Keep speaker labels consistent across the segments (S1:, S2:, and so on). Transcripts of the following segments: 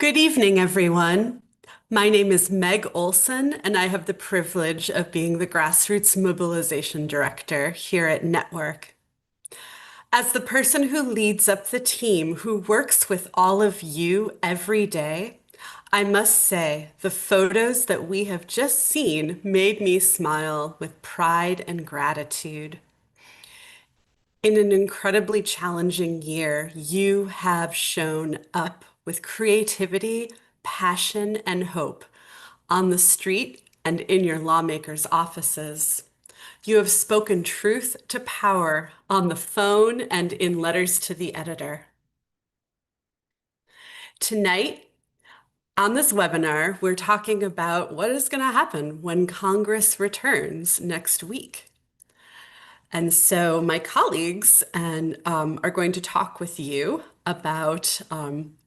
S1: Good evening, everyone. My name is Meg Olson, and I have the privilege of being the Grassroots Mobilization Director here at Network. As the person who leads up the team who works with all of you every day, I must say the photos that we have just seen made me smile with pride and gratitude. In an incredibly challenging year, you have shown up with creativity, passion, and hope on the street and in your lawmakers' offices. You have spoken truth to power on the phone and in letters to the editor. Tonight, on this webinar, we're talking about what is going to happen when Congress returns next week. And so my colleagues are going to talk with you about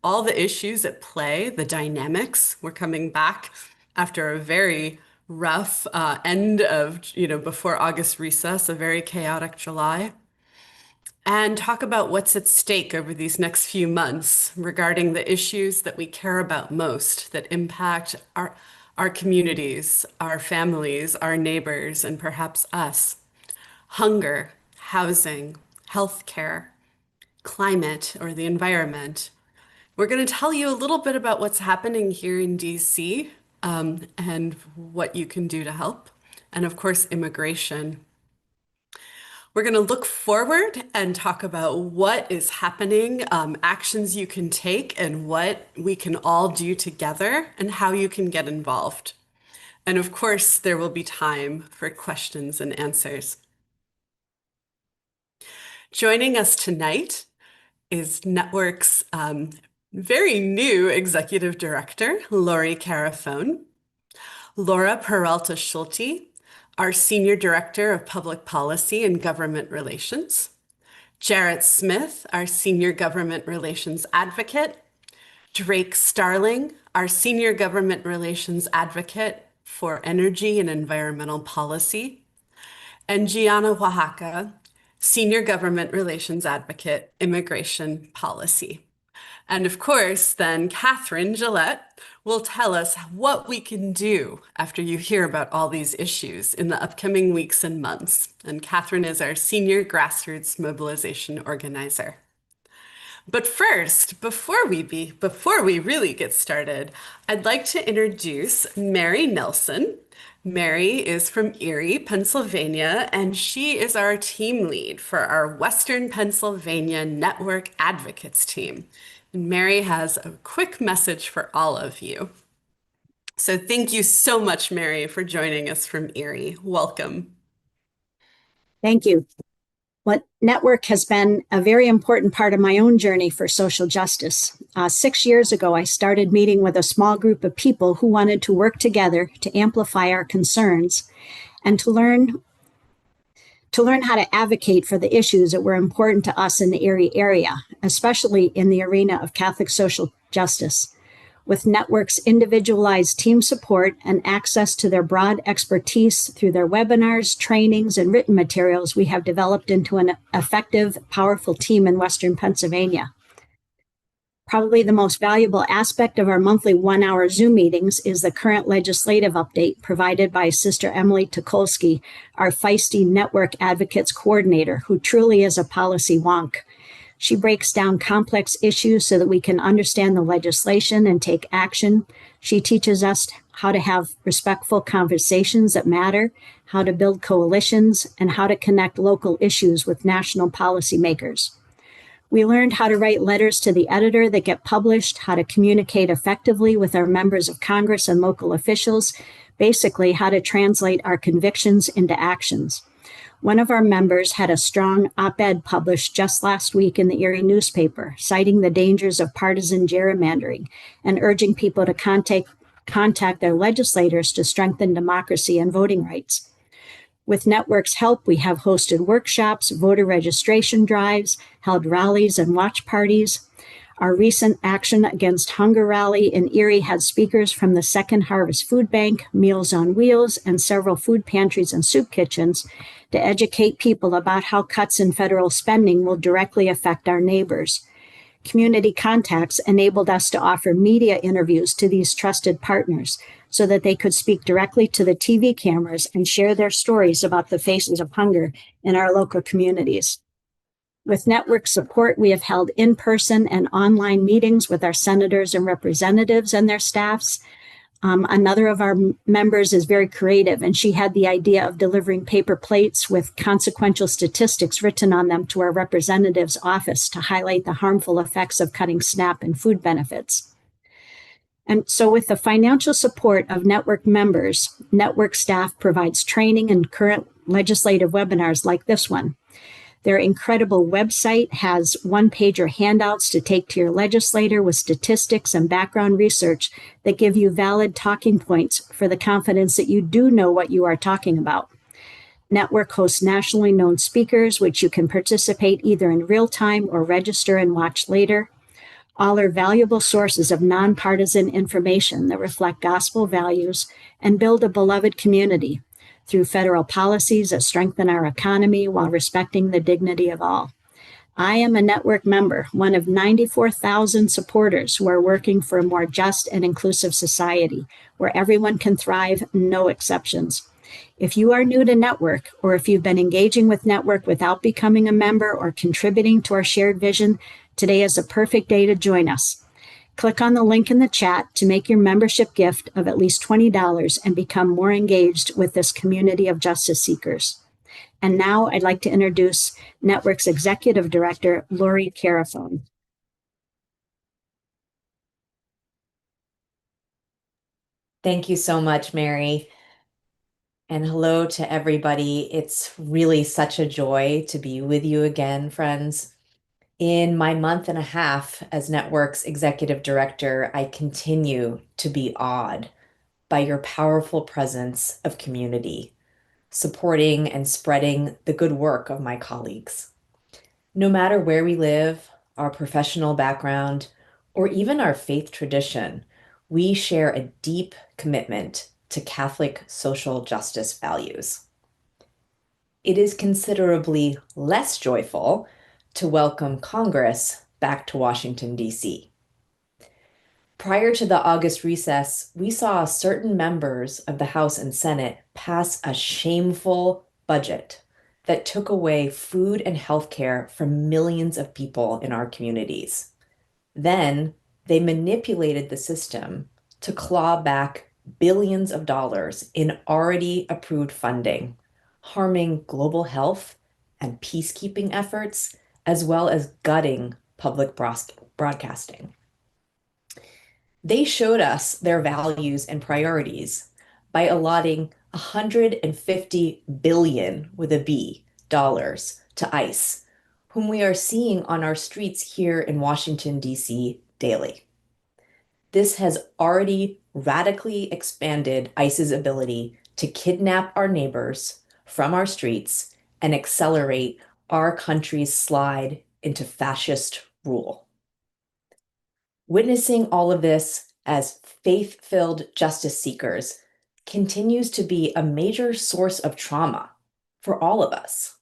S1: all the issues at play, the dynamics. We're coming back after a very rough end of, before August recess, a very chaotic July, and talk about what's at stake over these next few months regarding the issues that we care about most that impact our communities, our families, our neighbors, and perhaps us. Hunger, housing, healthcare, climate, or the environment. We're going to tell you a little bit about what's happening here in DC and what you can do to help. And of course, immigration. We're going to look forward and talk about what is happening, actions you can take, and what we can all do together, and how you can get involved. And of course, there will be time for questions and answers. Joining us tonight is Network's very new Executive Director, Lori Carafone, Laura Peralta Schulte, our Senior Director of Public Policy and Government Relations, Jarrett Smith, our Senior Government Relations Advocate, Drake Starling, our Senior Government Relations Advocate for Energy and Environmental Policy, and Gianna Oaxaca, Senior Government Relations Advocate, Immigration Policy. And of course, then Catherine Gillette will tell us what we can do after you hear about all these issues in the upcoming weeks and months. And Catherine is our Senior Grassroots Mobilization Organizer. But first, before we really get started, I'd like to introduce Mary Nelson. Mary is from Erie, Pennsylvania, and she is our team lead for our Western Pennsylvania Network Advocates team. And Mary has a quick message for all of you. So thank you so much, Mary, for joining us from Erie. Welcome.
S2: Thank you. Network has been a very important part of my own journey for social justice. 6 years ago, I started meeting with a small group of people who wanted to work together to amplify our concerns and to learn how to advocate for the issues that were important to us in the Erie area, especially in the arena of Catholic social justice. With Network's individualized team support and access to their broad expertise through their webinars, trainings, and written materials, we have developed into an effective, powerful team in Western Pennsylvania. Probably the most valuable aspect of our monthly one-hour Zoom meetings is the current legislative update provided by Sister Emily Tukolsky, our feisty Network Advocates Coordinator, who truly is a policy wonk. She breaks down complex issues so that we can understand the legislation and take action. She teaches us how to have respectful conversations that matter, how to build coalitions, and how to connect local issues with national policymakers. We learned how to write letters to the editor that get published, how to communicate effectively with our members of Congress and local officials, basically how to translate our convictions into actions. One of our members had a strong op-ed published just last week in the Erie newspaper, citing the dangers of partisan gerrymandering and urging people to contact their legislators to strengthen democracy and voting rights. With Network's help, we have hosted workshops, voter registration drives, held rallies and watch parties. Our recent Action Against Hunger rally in Erie had speakers from the Second Harvest Food Bank, Meals on Wheels, and several food pantries and soup kitchens to educate people about how cuts in federal spending will directly affect our neighbors. community contacts enabled us to offer media interviews to these trusted partners so that they could speak directly to the TV cameras and share their stories about the faces of hunger in our local communities. With network support, we have held in-person and online meetings with our senators and representatives and their staffs. Another of our members is very creative, and she had the idea of delivering paper plates with consequential statistics written on them to our representative's office to highlight the harmful effects of cutting SNAP and food benefits. And so, with the financial support of network members, network staff provides training and current legislative webinars like this one. Their incredible website has one-pager handouts to take to your legislator with statistics and background research that give you valid talking points for the confidence that you do know what you are talking about. Network hosts nationally known speakers, which you can participate either in real time or register and watch later. All are valuable sources of nonpartisan information that reflect gospel values and build a beloved community through federal policies that strengthen our economy while respecting the dignity of all. I am a network member, one of 94,000 supporters who are working for a more just and inclusive society where everyone can thrive, no exceptions. If you are new to Network, or if you've been engaging with Network without becoming a member or contributing to our shared vision, today is a perfect day to join us. Click on the link in the chat to make your membership gift of at least $20 and become more engaged with this community of justice seekers. And now I'd like to introduce Network's Executive Director, Lori Carafone.
S3: Thank you so much, Mary. And hello to everybody. It's really such a joy to be with you again, friends. In my month and a half as Network's executive director, I continue to be awed by your powerful presence of community, supporting and spreading the good work of my colleagues. No matter where we live, our professional background, or even our faith tradition, we share a deep commitment to Catholic social justice values. It is considerably less joyful to welcome Congress back to Washington, D.C. Prior to the August recess, we saw certain members of the House and Senate pass a shameful budget that took away food and health care from millions of people in our communities. Then they manipulated the system to claw back billions of dollars in already approved funding, harming global health and peacekeeping efforts, as well as gutting public broadcasting. They showed us their values and priorities by allotting $150 billion with a B dollars to ICE, whom we are seeing on our streets here in Washington, D.C. daily. This has already radically expanded ICE's ability to kidnap our neighbors from our streets and accelerate our country's slide into fascist rule. Witnessing all of this as faith-filled justice seekers continues to be a major source of trauma for all of us.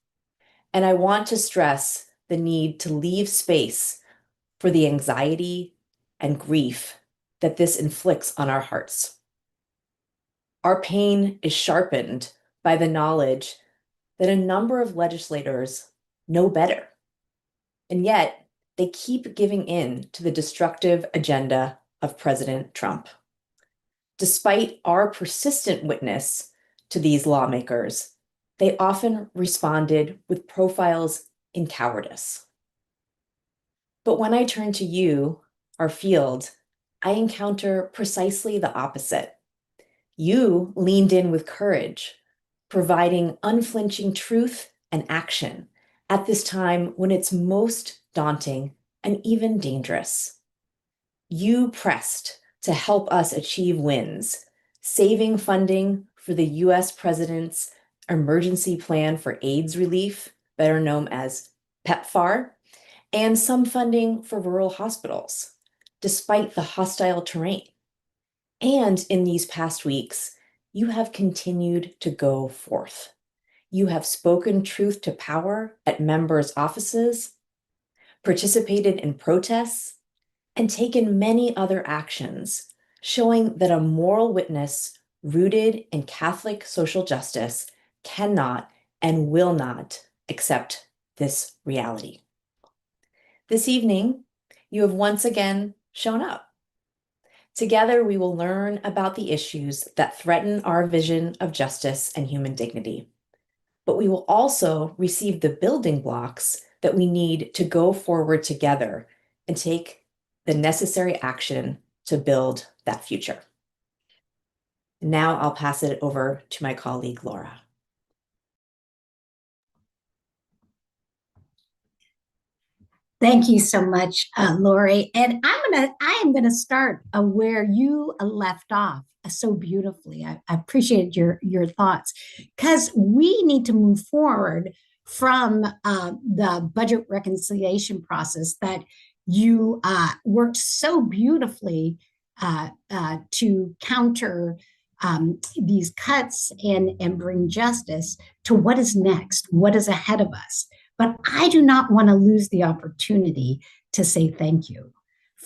S3: And I want to stress the need to leave space for the anxiety and grief that this inflicts on our hearts. Our pain is sharpened by the knowledge that a number of legislators know better, and yet they keep giving in to the destructive agenda of President Trump. Despite our persistent witness to these lawmakers, they often responded with profiles in cowardice. But when I turn to you, our field, I encounter precisely the opposite. You leaned in with courage, providing unflinching truth and action at this time when it's most daunting and even dangerous. You pressed to help us achieve wins, saving funding for the US President's Emergency Plan for AIDS Relief, better known as PEPFAR, and some funding for rural hospitals, despite the hostile terrain. And in these past weeks, you have continued to go forth. You have spoken truth to power at members' offices, participated in protests, and taken many other actions, showing that a moral witness rooted in Catholic social justice cannot and will not accept this reality. This evening, you have once again shown up. Together, we will learn about the issues that threaten our vision of justice and human dignity. But we will also receive the building blocks that we need to go forward together and take the necessary action to build that future. Now I'll pass it over to my colleague, Laura.
S2: Thank you so much, Lori. And I am gonna start where you left off so beautifully. I appreciate your thoughts because we need to move forward from the budget reconciliation process that you worked so beautifully to counter these cuts and bring justice to what is next, what is ahead of us. But I do not want to lose the opportunity to say thank you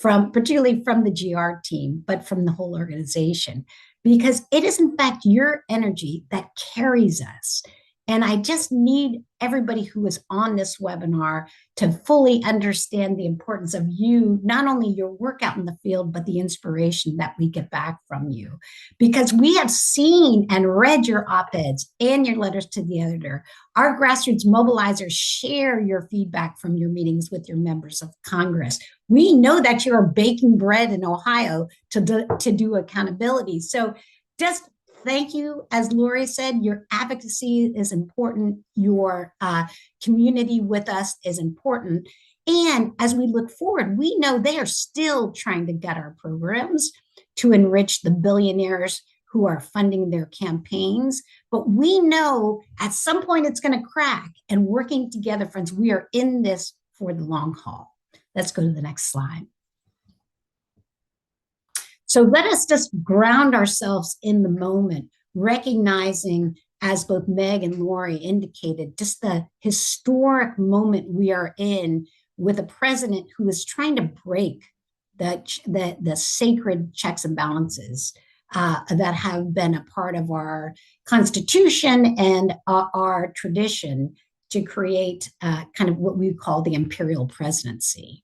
S2: particularly from the GR team, but from the whole organization, because it is in fact your energy that carries us. And I just need everybody who is on this webinar to fully understand the importance of you, not only your work out in the field, but the inspiration that we get back from you. Because we have seen and read your op-eds and your letters to the editor. Our grassroots mobilizers share your feedback from your meetings with your members of Congress. We know that you're baking bread in Ohio to do accountability. So just thank you. As Lori said, your advocacy is important. Your community with us is important. And as we look forward, we know they are still trying to get our programs to enrich the billionaires who are funding their campaigns. But we know at some point it's going to crack. And working together, friends, we are in this for the long haul. Let's go to the next slide. So let us just ground ourselves in the moment, recognizing, as both Meg and Lori indicated, just the historic moment we are in with a president who is trying to break the sacred checks and balances that have been a part of our Constitution and our tradition to create kind of what we call the imperial presidency.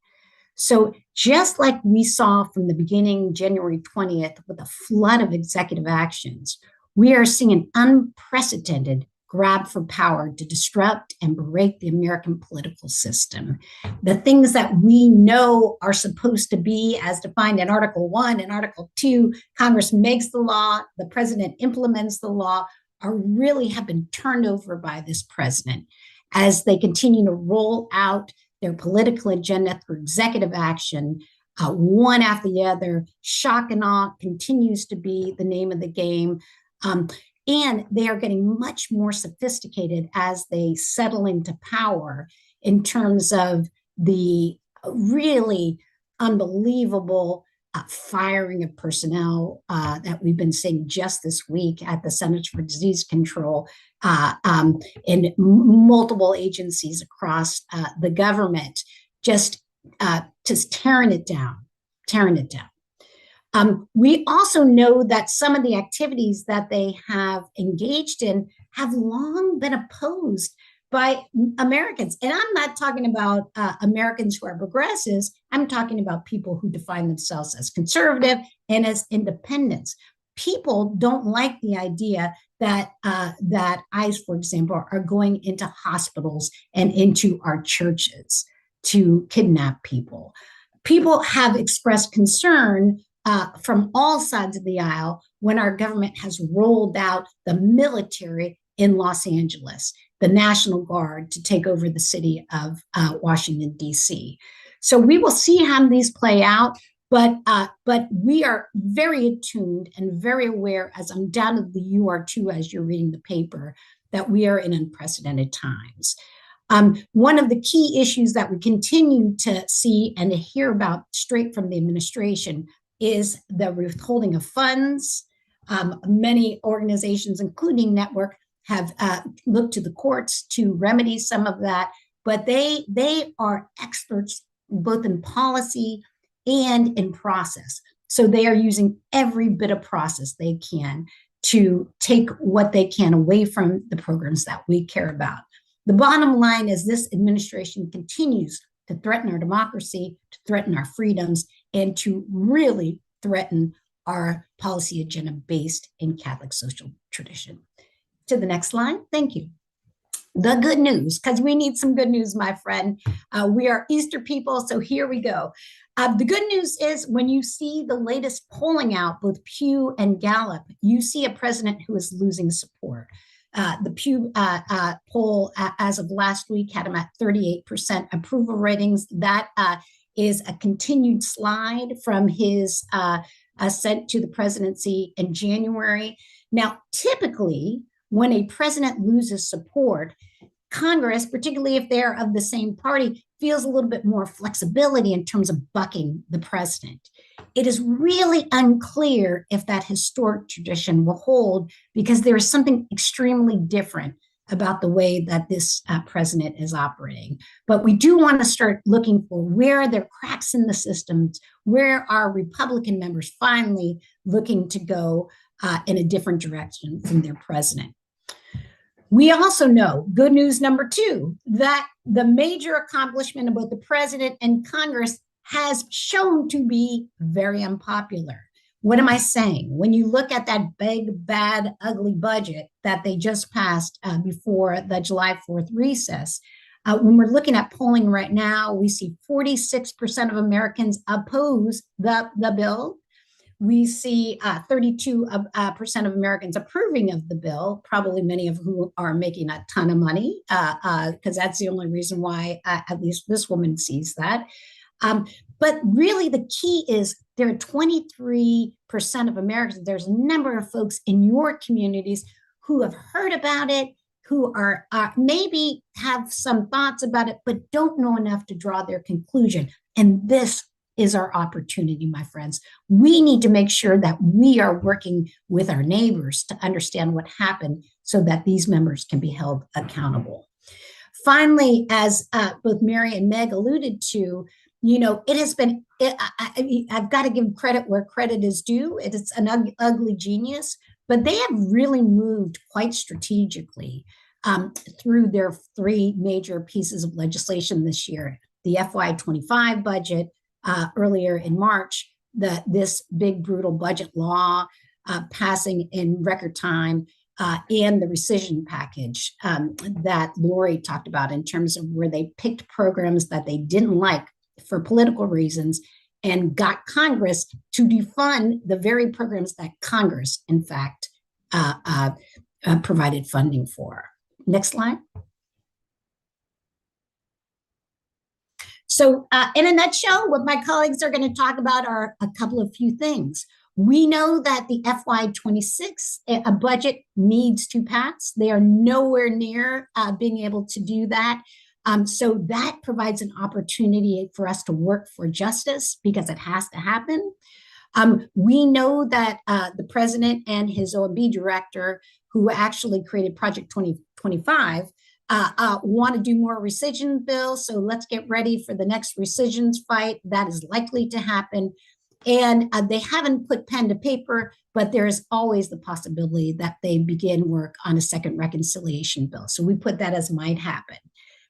S2: So just like we saw from the beginning, January 20th, with a flood of executive actions, we are seeing an unprecedented grab for power to disrupt and break the American political system. The things that we know are supposed to be as defined in Article 1 and Article 2, Congress makes the law, the president implements the law, are really have been turned over by this president as they continue to roll out their political agenda through executive action, one after the other. Shock and awe continues to be the name of the game. And they are getting much more sophisticated as they settle into power in terms of the really unbelievable firing of personnel that we've been seeing just this week at the Centers for Disease Control in multiple agencies across the government, just tearing it down, tearing it down. We also know that some of the activities that they have engaged in have long been opposed by Americans. And I'm not talking about Americans who are progressives. I'm talking about people who define themselves as conservative and as independents. People don't like the idea that ICE, for example, are going into hospitals and into our churches to kidnap people. People have expressed concern from all sides of the aisle when our government has rolled out the military in Los Angeles, the National Guard, to take over the city of Washington, D.C. So we will see how these play out, but we are very attuned and very aware, as undoubtedly you are too, as you're reading the paper, that we are in unprecedented times. One of the key issues that we continue to see and to hear about straight from the administration is the withholding of funds. Many organizations, including Network, have looked to the courts to remedy some of that.
S4: but they are experts both in policy and in process. So they are using every bit of process they can to take what they can away from the programs that we care about. The bottom line is this administration continues to threaten our democracy, to threaten our freedoms, and to really threaten our policy agenda based in Catholic social tradition. To the next slide. Thank you. The good news, because we need some good news, my friend. We are Easter people, so here we go. The good news is when you see the latest polling out, both Pew and Gallup, you see a president who is losing support. The Pew poll as of last week had him at 38% approval ratings. That is a continued slide from his ascent to the presidency in January. Now, typically, when a president loses support, Congress, particularly if they're of the same party, feels a little bit more flexibility in terms of bucking the president. It is really unclear if that historic tradition will hold because there is something extremely different about the way that this president is operating. But we do want to start looking for where are there cracks in the systems, where are Republican members finally looking to go in a different direction from their president. We also know, good news number two, that the major accomplishment of both the president and Congress has shown to be very unpopular. What am I saying? When you look at that big, bad, ugly budget that they just passed before the July 4th recess, when we're looking at polling right now, we see 46% of Americans oppose the bill. We see 32% of Americans approving of the bill, probably many of whom are making a ton of money, because that's the only reason why at least this woman sees that. But really the key is there are 23% of Americans, there's a number of folks in your communities who have heard about it, who are maybe have some thoughts about it, but don't know enough to draw their conclusion. And this is our opportunity, my friends. We need to make sure that we are working with our neighbors to understand what happened so that these members can be held accountable. Finally, as both Mary and Meg alluded to, it has been, I've got to give credit where credit is due. It is an ugly genius, but they have really moved quite strategically through their three major pieces of legislation this year. The FY25 budget, earlier in March, this big, brutal budget law passing in record time, and the rescission package that Lori talked about in terms of where they picked programs that they didn't like for political reasons and got Congress to defund the very programs that Congress, in fact, provided funding for. Next slide. So in a nutshell, what my colleagues are going to talk about are a couple of few things. We know that the FY26 a budget needs to pass. They are nowhere near being able to do that. So that provides an opportunity for us to work for justice because it has to happen. We know that the president and his OMB director, who actually created Project 2025, want to do more rescission bills. So let's get ready for the next rescissions fight. That is likely to happen. And they haven't put pen to paper, but there is always the possibility that they begin work on a second reconciliation bill. So we put that as might happen.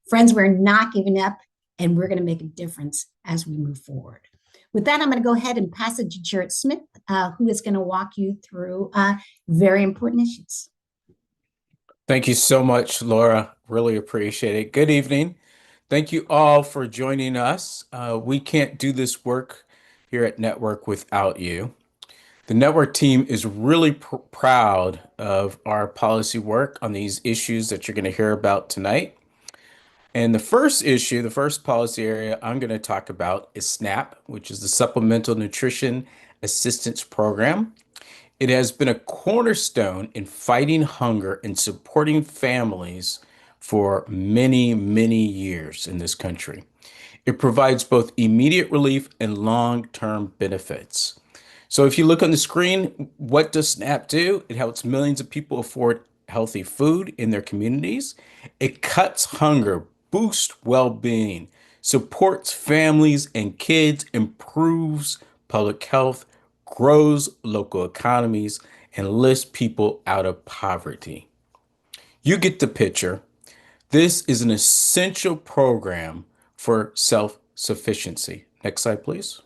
S4: Friends, we're not giving up, and we're going to make a difference as we move forward. With that, I'm going to go ahead and pass it to Jarrett Smith, who is going to walk you through very important issues.
S5: Thank you so much, Laura. Really appreciate it. Good evening. Thank you all for joining us. We can't do this work here at Network without you. The Network team is really proud of our policy work on these issues that you're going to hear about tonight. And the first issue, the first policy area I'm going to talk about is SNAP, which is the Supplemental Nutrition Assistance Program. It has been a cornerstone in fighting hunger and supporting families for many, many years in this country. It provides both immediate relief and long-term benefits. So if you look on the screen, what does SNAP do? It helps millions of people afford healthy food in their communities. It cuts hunger boosts well-being, supports families and kids, improves public health, grows local economies, and lifts people out of poverty. You get the picture. This is an essential program for self-sufficiency. Next slide, please.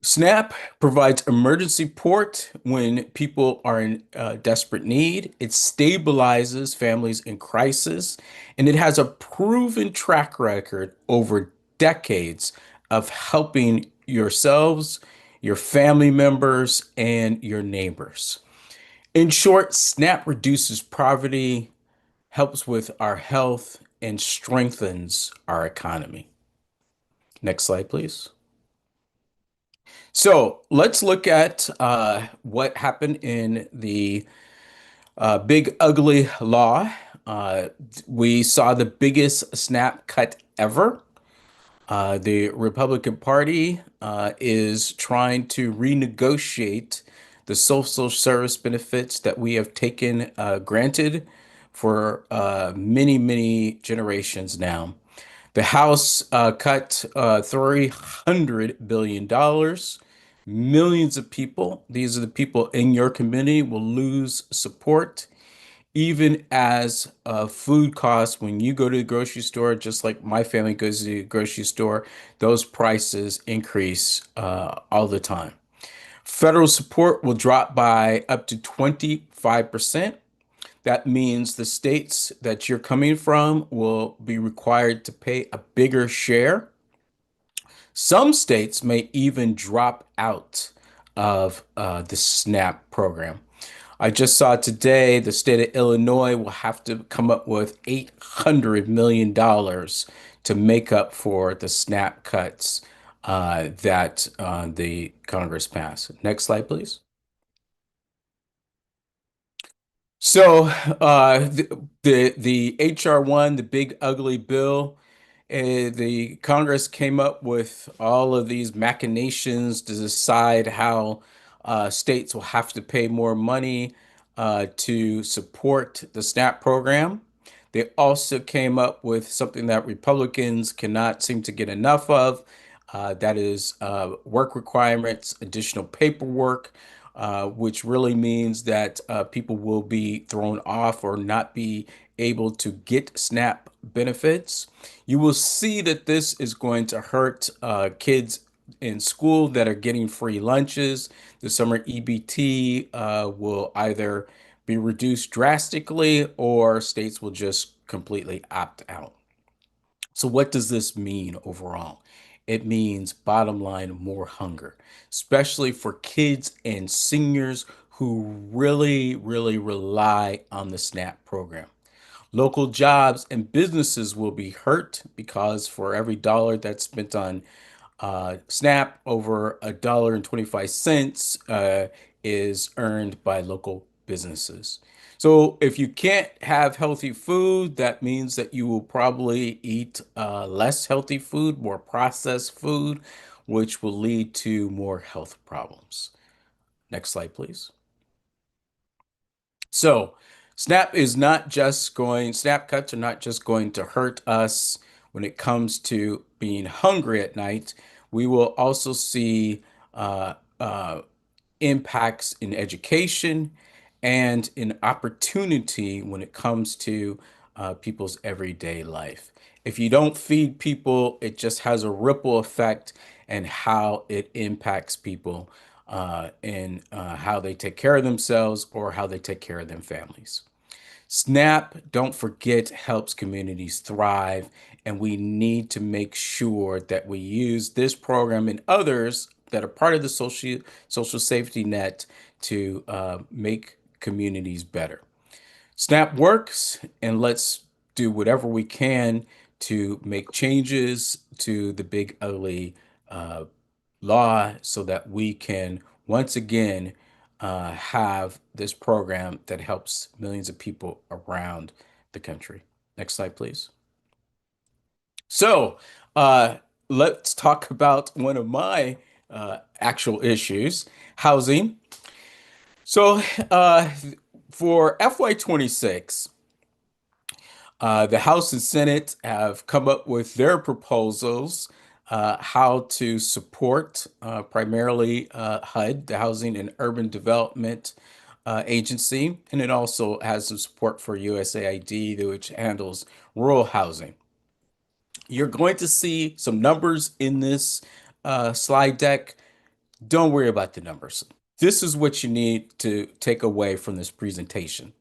S5: SNAP provides emergency support when people are in desperate need. It stabilizes families in crisis, and it has a proven track record over decades of helping yourselves, your family members, and your neighbors. In short, SNAP reduces poverty, helps with our health, and strengthens our economy. Next slide, please. So let's look at what happened in the big ugly law. We saw the biggest SNAP cut ever. The Republican Party is trying to renegotiate the social service benefits that we have taken granted for many, many generations now. The House cut $300 billion. Millions of people, these are the people in your community, will lose support, even as food costs. When you go to the grocery store, just like my family goes to the grocery store, those prices increase all the time. Federal support will drop by up to 25%. That means the states that you're coming from will be required to pay a bigger share. Some states may even drop out of the SNAP program. I just saw today the state of Illinois will have to come up with $800 million to make up for the SNAP cuts that the Congress passed. Next slide, please. So the HR1, the big ugly bill, the Congress came up with all of these machinations to decide how states will have to pay more money to support the SNAP program. They also came up with something that Republicans cannot seem to get enough of. That is work requirements, additional paperwork, which really means that people will be thrown off or not be able to get SNAP benefits. You will see that this is going to hurt kids in school that are getting free lunches. The summer EBT will either be reduced drastically or states will just completely opt out. So what does this mean overall? It means bottom line, more hunger, especially for kids and seniors who really, really rely on the SNAP program. Local jobs and businesses will be hurt because for every dollar that's spent on SNAP, over $1.25 is earned by local businesses. So if you can't have healthy food, that means that you will probably eat less healthy food, more processed food, which will lead to more health problems. Next slide, please. So SNAP cuts are not just going to hurt us when it comes to being hungry at night. We will also see uh, uh, impacts in education and in opportunity when it comes to people's everyday life. If you don't feed people, it just has a ripple effect and how it impacts people and how they take care of themselves or how they take care of their families. SNAP, don't forget, helps communities thrive, and we need to make sure that we use this program and others that are part of the social safety net to make communities better. SNAP works, and let's do whatever we can to make changes to the big ugly uh, law so that we can once again have this program that helps millions of people around the country. Next slide, please. So uh, let's talk about one of my actual issues, housing. So for FY26, The House and Senate have come up with their proposals how to support primarily HUD, the Housing and Urban Development Agency, and it also has some support for USAID, which handles rural housing. You're going to see some numbers in this slide deck. Don't worry about the numbers. This is what you need to take away from this presentation.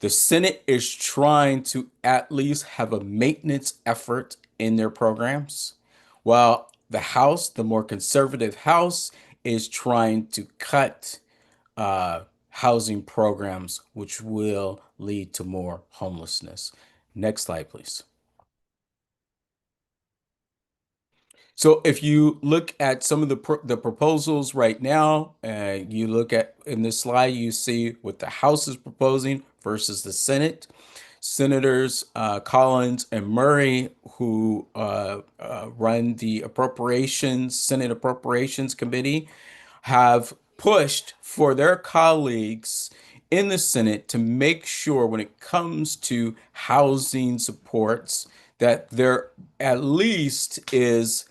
S5: The Senate is trying to at least have a maintenance effort in their programs, while the House, the more conservative House, is trying to cut housing programs, which will lead to more homelessness. Next slide, please. So if you look at some of the proposals right now, you look at in this slide, you see what the House is proposing versus the Senate. Senators Collins and Murray, who run the Senate Appropriations Committee, have pushed for their colleagues in the Senate to make sure when it comes to housing supports that there at least is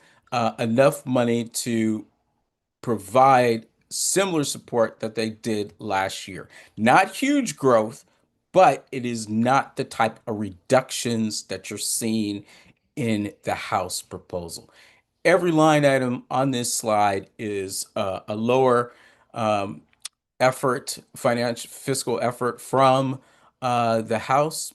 S5: enough money to provide similar support that they did last year. Not huge growth, but it is not the type of reductions that you're seeing in the House proposal. Every line item on this slide is a lower financial fiscal effort from the House.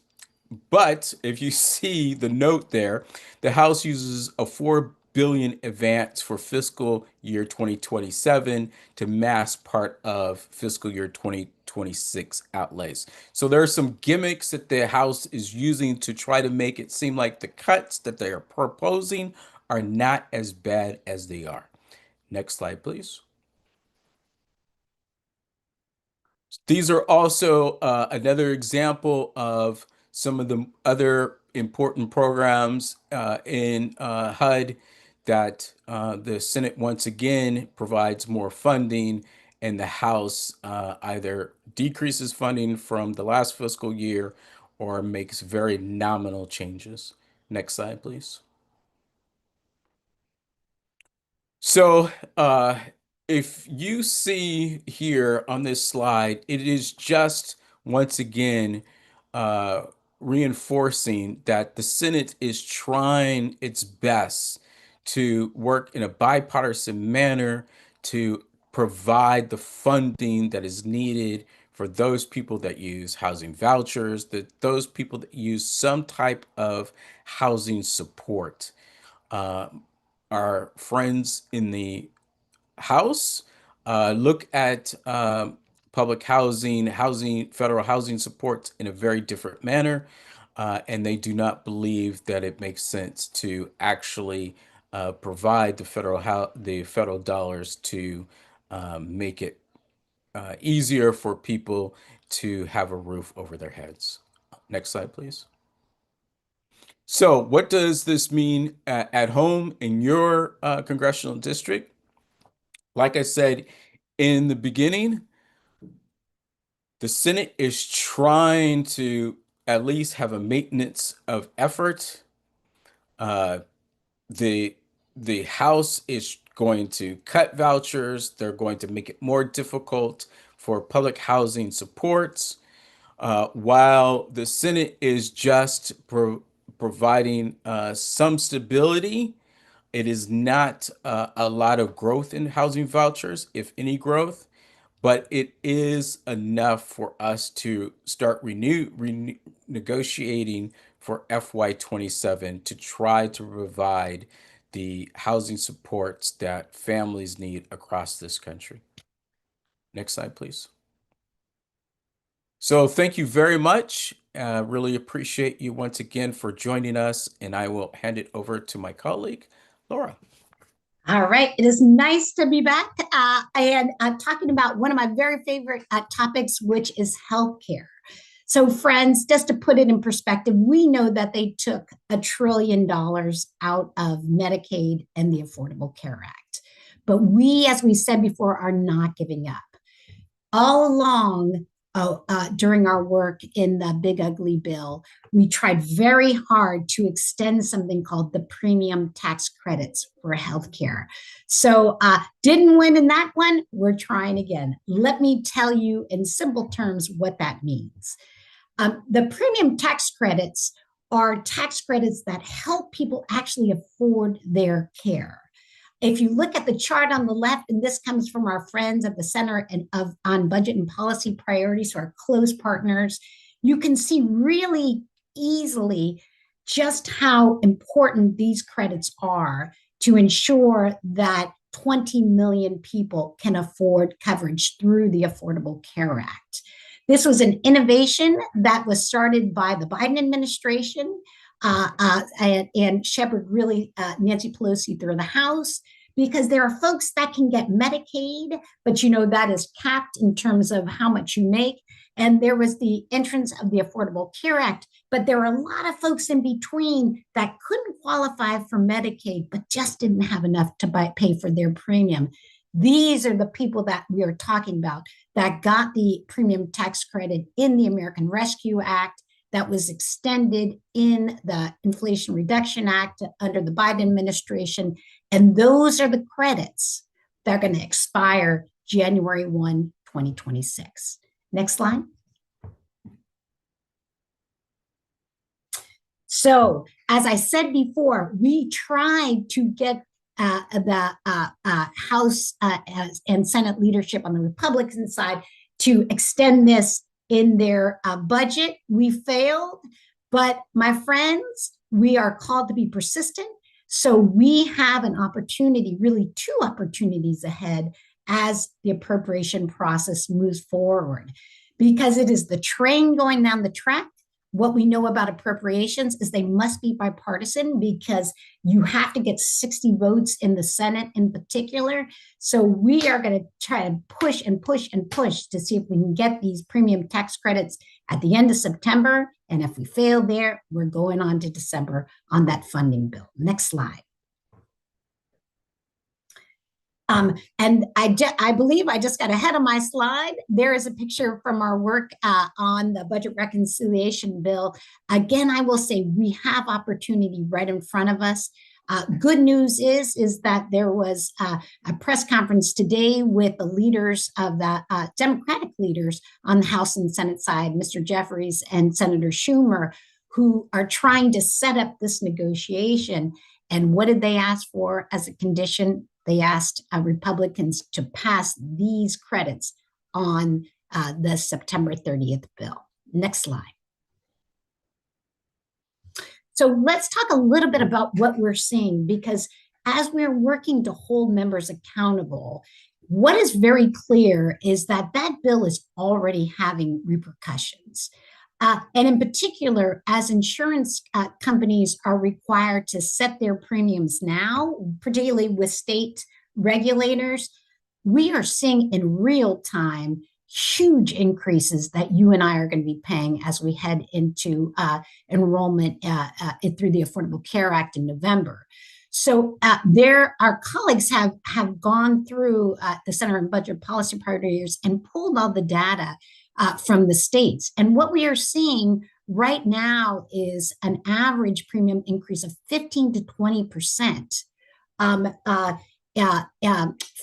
S5: But if you see the note there, the House uses a 4 billion advance for fiscal year 2027 to mask part of fiscal year 2026 outlays. So there are some gimmicks that the House is using to try to make it seem like the cuts that they are proposing are not as bad as they are. Next slide, please. These are also another example of some of the other important programs in HUD that the Senate once again provides more funding, and the House either decreases funding from the last fiscal year or makes very nominal changes. Next slide, please. So, if you see here on this slide, it is just once again uh, reinforcing that the Senate is trying its best to work in a bipartisan manner to provide the funding that is needed for those people that use housing vouchers, those people that use some type of housing support. Uh, our friends in the House look at public federal housing supports in a very different manner, and they do not believe that it makes sense to actually provide the federal dollars to make it easier for people to have a roof over their heads. Next slide, please. So, what does this mean at home in your congressional district? Like I said in the beginning, the Senate is trying to at least have a maintenance of effort. Uh, the the House is going to cut vouchers. They're going to make it more difficult for public housing supports, while the Senate is just providing some stability. It is not a lot of growth in housing vouchers, if any growth, but it is enough for us to start negotiating for FY27 to try to provide the housing supports that families need across this country. Next slide, please. So thank you very much. Really appreciate you once again for joining us, and I will hand it over to my colleague, Laura.
S4: All right. It is nice to be back. And I'm talking about one of my very favorite topics, which is healthcare. So, friends, just to put it in perspective, we know that they took $1 trillion out of Medicaid and the Affordable Care Act. But we, as we said before, are not giving up. All along, during our work in the Big Ugly Bill, we tried very hard to extend something called the premium tax credits for healthcare. So didn't win in that one. We're trying again. Let me tell you in simple terms what that means. The premium tax credits are tax credits that help people actually afford their care. If you look at the chart on the left, and this comes from our friends at the Center on Budget and Policy Priorities, our close partners, you can see really easily just how important these credits are to ensure that 20 million people can afford coverage through the Affordable Care Act. This was an innovation that was started by the Biden administration and shepherded really Nancy Pelosi through the House, because there are folks that can get Medicaid, but that is capped in terms of how much you make. And there was the entrance of the Affordable Care Act, but there are a lot of folks in between that couldn't qualify for Medicaid, but just didn't have enough to pay for their premium. These are the people that we are talking about that got the premium tax credit in the American Rescue Act, that was extended in the Inflation Reduction Act under the Biden administration. And those are the credits that are going to expire January 1, 2026. Next slide. So, as I said before, we tried to get the House and Senate leadership on the Republican side to extend this in their budget. We failed, but my friends, we are called to be persistent. So we have an opportunity, really two opportunities ahead as the appropriation process moves forward, because it is the train going down the track. What we know about appropriations is they must be bipartisan, because you have to get 60 votes in the Senate in particular. So we are going to try to push and push and push to see if we can get these premium tax credits at the end of September. And if we fail there, we're going on to December on that funding bill. Next slide. And I believe I just got ahead of my slide. There is a picture from our work on the budget reconciliation bill. Again, I will say we have opportunity right in front of us. Good news is that there was a press conference today with the leaders of the Democratic leaders on the House and Senate side, Mr. Jeffries and Senator Schumer, who are trying to set up this negotiation. And what did they ask for as a condition? They asked Republicans to pass these credits on the September 30th bill. Next slide. So let's talk a little bit about what we're seeing, because as we're working to hold members accountable, what is very clear is that that bill is already having repercussions. And in particular, as insurance companies are required to set their premiums now, particularly with state regulators, we are seeing in real time huge increases that you and I are going to be paying as we head into enrollment through the Affordable Care Act in November. So our colleagues have gone through the Center on Budget Policy Priorities and pulled all the data from the states. And what we are seeing right now is an average premium increase of 15 to 20%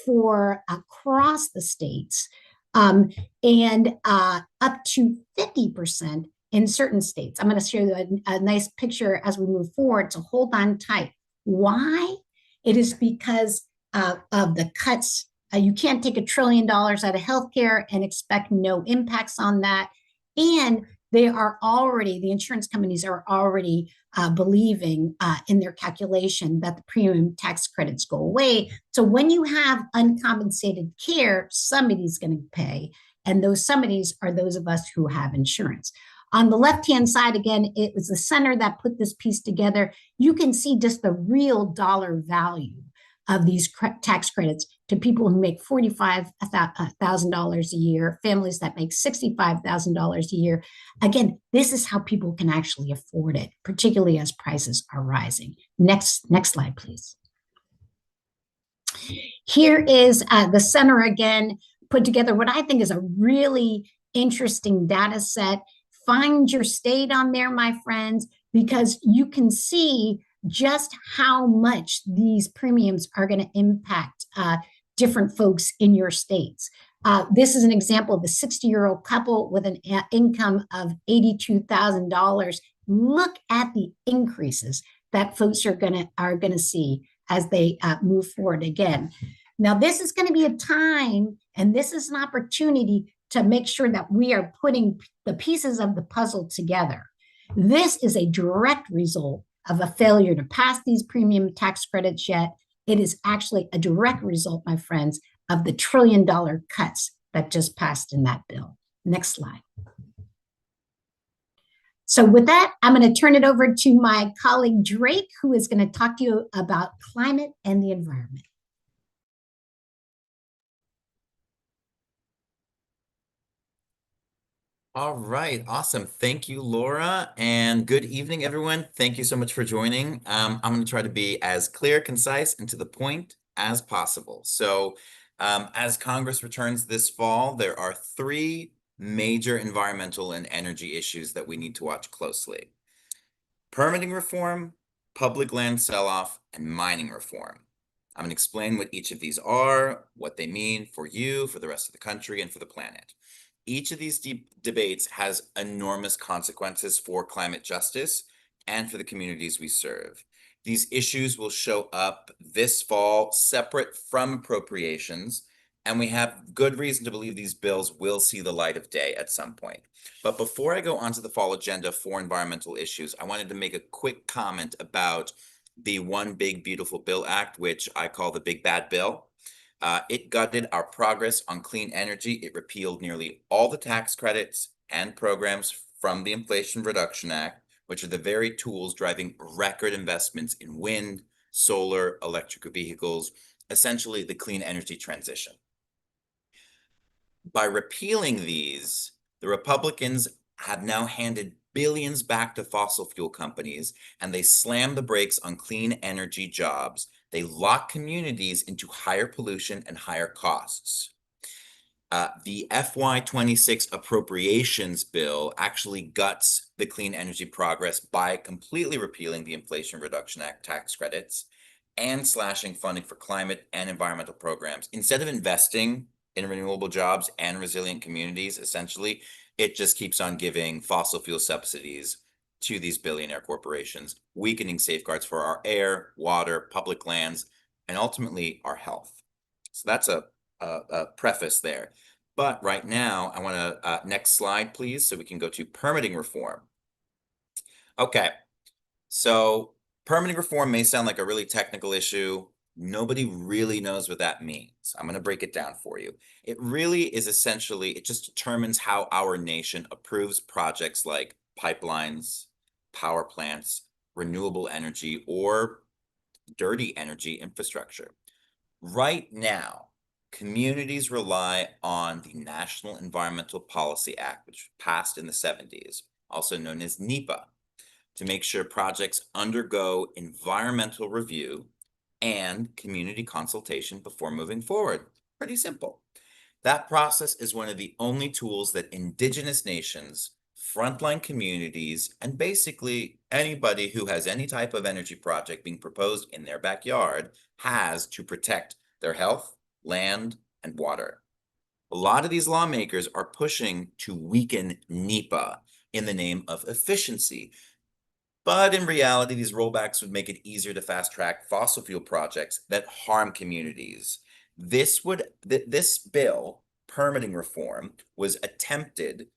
S4: for across the states, and up to 50% in certain states. I'm going to show you a nice picture as we move forward, so hold on tight. Why? It is because of the cuts. You can't take $1 trillion out of healthcare and expect no impacts on that. And the insurance companies are already believing in their calculation that the premium tax credits go away. So when you have uncompensated care, somebody's going to pay. And those somebodies are those of us who have insurance. On the left-hand side, again, it was the center that put this piece together. You can see just the real dollar value of these tax credits to people who make $45,000 a year, families that make $65,000 a year. Again, this is how people can actually afford it, particularly as prices are rising. Next slide, please. Here is the center again, put together what I think is a really interesting data set. Find your state on there, my friends, because you can see just how much these premiums are going to impact different folks in your states. This is an example of a 60-year-old couple with an income of $82,000. Look at the increases that folks are gonna see as they move forward again. Now, this is going to be a time, and this is an opportunity to make sure that we are putting the pieces of the puzzle together. This is a direct result of a failure to pass these premium tax credits yet. It is actually a direct result, my friends, of the $1 trillion cuts that just passed in that bill. Next slide. So with that, I'm going to turn it over to my colleague Drake, who is going to talk to you about climate and the environment.
S6: All right, awesome. Thank you, Laura, and good evening, everyone. Thank you so much for joining. I'm going to try to be as clear, concise, and to the point as possible. So, as Congress returns this fall, there are three major environmental and energy issues that we need to watch closely: permitting reform, public land sell-off, and mining reform. I'm going to explain what each of these are, what they mean for you, for the rest of the country, and for the planet. Each of these debates has enormous consequences for climate justice and for the communities we serve. These issues will show up this fall separate from appropriations, and we have good reason to believe these bills will see the light of day at some point. But before I go on to the fall agenda for environmental issues, I wanted to make a quick comment about the One Big Beautiful Bill Act, which I call the Big Bad Bill. It gutted our progress on clean energy. It repealed nearly all the tax credits and programs from the Inflation Reduction Act, which are the very tools driving record investments in wind, solar, electric vehicles, essentially the clean energy transition. By repealing these, the Republicans have now handed billions back to fossil fuel companies, and they slam the brakes on clean energy jobs. They lock communities into higher pollution and higher costs. The FY26 appropriations bill actually guts the clean energy progress by completely repealing the Inflation Reduction Act tax credits and slashing funding for climate and environmental programs. Instead of investing in renewable jobs and resilient communities, essentially, it just keeps on giving fossil fuel subsidies to these billionaire corporations, weakening safeguards for our air, water, public lands, and ultimately our health. So that's a preface there. But right now, I want to, next slide, please, so we can go to permitting reform. Okay, so permitting reform may sound like a really technical issue. Nobody really knows what that means. I'm going to break it down for you. It really is essentially, it just determines how our nation approves projects like pipelines, power plants, renewable energy, or dirty energy infrastructure. Right now, communities rely on the National Environmental Policy Act, which passed in the 70s, also known as NEPA, to make sure projects undergo environmental review and community consultation before moving forward. Pretty simple. That process is one of the only tools that indigenous nations, frontline communities, and basically anybody who has any type of energy project being proposed in their backyard has to protect their health, land, and water. A lot of these lawmakers are pushing to weaken NEPA in the name of efficiency. But in reality, these rollbacks would make it easier to fast-track fossil fuel projects that harm communities. This bill, permitting reform, was attempted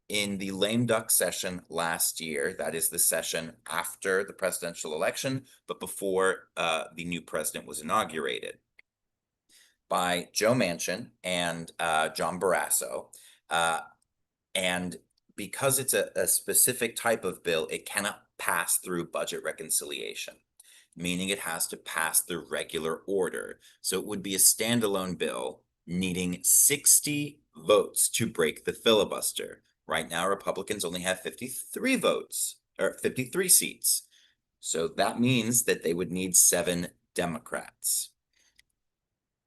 S6: in the lame duck session last year. That is the session after the presidential election, but before the new president was inaugurated, by Joe Manchin and John Barrasso. And because it's a specific type of bill, it cannot pass through budget reconciliation, meaning it has to pass through regular order. So it would be a standalone bill needing 60 votes to break the filibuster. Right now, Republicans only have 53 votes, or 53 seats. So that means that they would need 7 Democrats.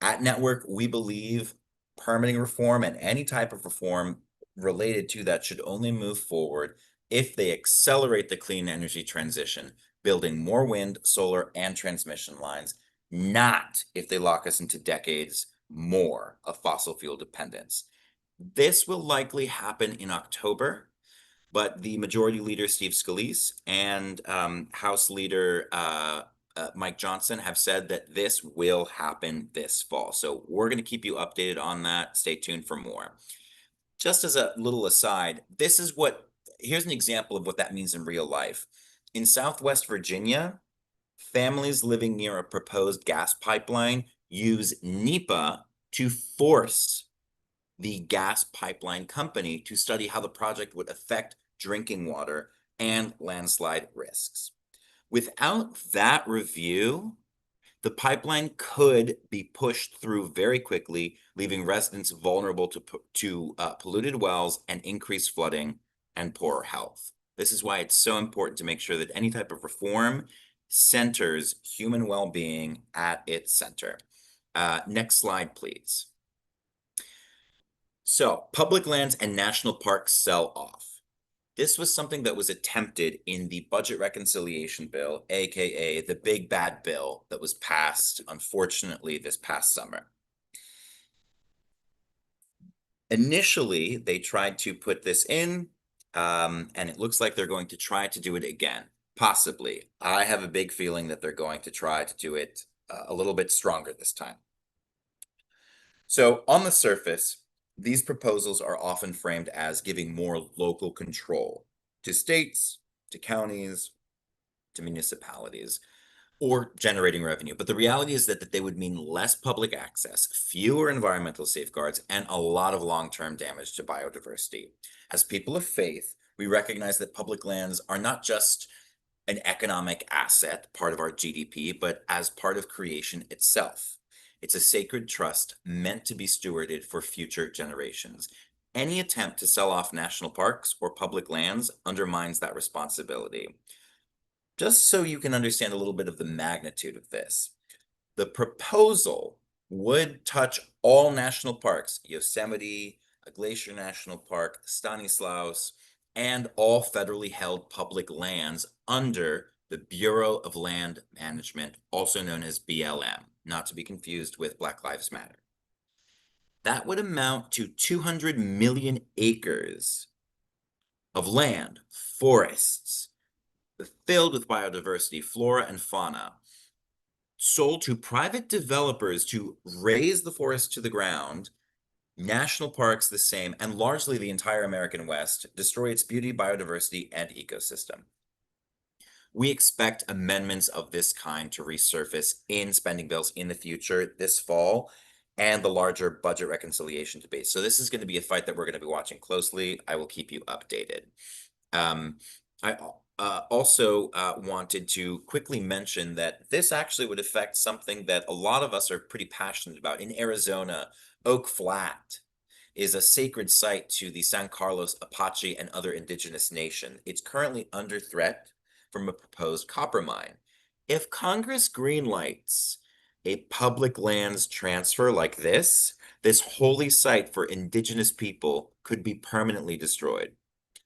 S6: At Network, we believe permitting reform and any type of reform related to that should only move forward if they accelerate the clean energy transition, building more wind, solar, and transmission lines, not if they lock us into decades more of fossil fuel dependence. This will likely happen in October, but the Majority Leader Steve Scalise and House Leader Mike Johnson have said that this will happen this fall. So we're going to keep you updated on that. Stay tuned for more. Just as a little aside, here's an example of what that means in real life. In Southwest Virginia, families living near a proposed gas pipeline use NEPA to force the gas pipeline company to study how the project would affect drinking water and landslide risks. Without that review, the pipeline could be pushed through very quickly, leaving residents vulnerable to polluted wells and increased flooding and poorer health. This is why it's so important to make sure that any type of reform centers human well-being at its center. Next slide, please. So, public lands and national parks sell off. This was something that was attempted in the budget reconciliation bill, aka the big bad bill that was passed, unfortunately, this past summer. Initially, they tried to put this in, and it looks like they're going to try to do it again, possibly. I have a big feeling that they're going to try to do it a little bit stronger this time. So, on the surface, these proposals are often framed as giving more local control to states, to counties, to municipalities, or generating revenue. But the reality is that they would mean less public access, fewer environmental safeguards, and a lot of long-term damage to biodiversity. As people of faith, we recognize that public lands are not just an economic asset, part of our GDP, but as part of creation itself. It's a sacred trust meant to be stewarded for future generations. Any attempt to sell off national parks or public lands undermines that responsibility. Just so you can understand a little bit of the magnitude of this, the proposal would touch all national parks, Yosemite, Glacier National Park, Stanislaus, and all federally held public lands under the Bureau of Land Management, also known as BLM, not to be confused with Black Lives Matter. That would amount to 200 million acres of land, forests, filled with biodiversity, flora and fauna, sold to private developers to raise the forest to the ground, national parks the same, and largely the entire American West, destroy its beauty, biodiversity, and ecosystem. We expect amendments of this kind to resurface in spending bills in the future this fall and the larger budget reconciliation debate. So this is going to be a fight that we're going to be watching closely. I will keep you updated. I also wanted to quickly mention that this actually would affect something that a lot of us are pretty passionate about. In Arizona, Oak Flat is a sacred site to the San Carlos Apache and other indigenous nations. It's currently under threat from a proposed copper mine. If Congress greenlights a public lands transfer like this holy site for indigenous people could be permanently destroyed.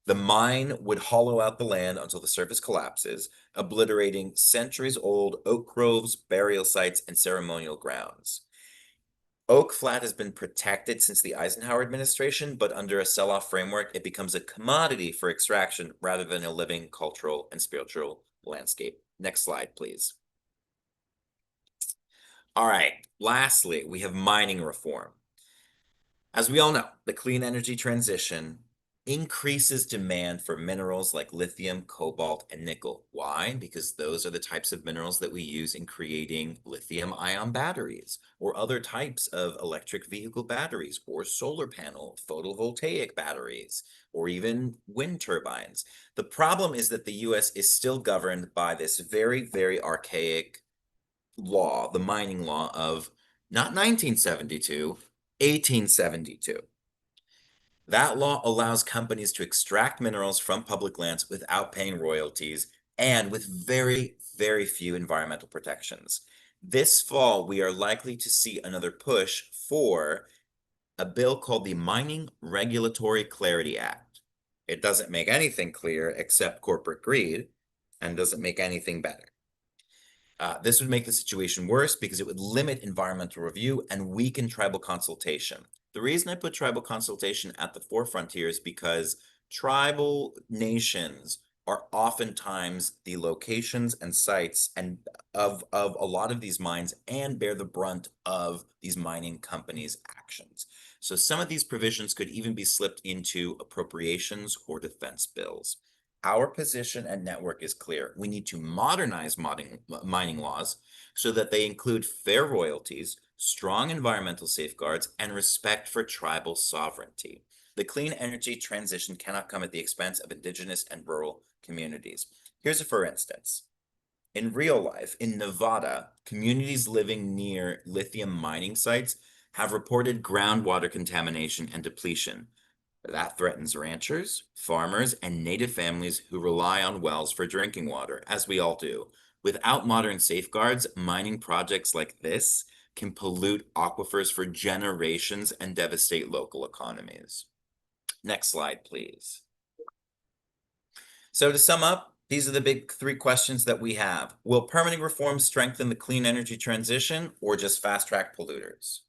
S6: The mine would hollow out the land until the surface collapses, obliterating centuries-old oak groves, burial sites, and ceremonial grounds. Oak Flat has been protected since the Eisenhower administration, but under a sell-off framework, it becomes a commodity for extraction rather than a living cultural and spiritual landscape. Next slide, please. All right, lastly, we have mining reform. As we all know, the clean energy transition increases demand for minerals like lithium, cobalt, and nickel. Why? Because those are the types of minerals that we use in creating lithium-ion batteries or other types of electric vehicle batteries or solar panel photovoltaic batteries or even wind turbines. The problem is that the US is still governed by this very, very archaic law, the mining law of not 1972, 1872. That law allows companies to extract minerals from public lands without paying royalties and with very, very few environmental protections. This fall, we are likely to see another push for a bill called the Mining Regulatory Clarity Act. It doesn't make anything clear except corporate greed and doesn't make anything better. This would make the situation worse because it would limit environmental review and weaken tribal consultation. The reason I put tribal consultation at the forefront here is because tribal nations are oftentimes the locations and sites of a lot of these mines and bear the brunt of these mining companies' actions. So some of these provisions could even be slipped into appropriations or defense bills. Our position at Network is clear. We need to modernize mining laws so that they include fair royalties, strong environmental safeguards, and respect for tribal sovereignty. The clean energy transition cannot come at the expense of indigenous and rural communities. Here's a for instance. In real life, in Nevada, communities living near lithium mining sites have reported groundwater contamination and depletion. That threatens ranchers, farmers, and native families who rely on wells for drinking water, as we all do. Without modern safeguards, mining projects like this can pollute aquifers for generations and devastate local economies. Next slide, please. So to sum up, these are the big three questions that we have. Will permitting reform strengthen the clean energy transition or just fast-track polluters?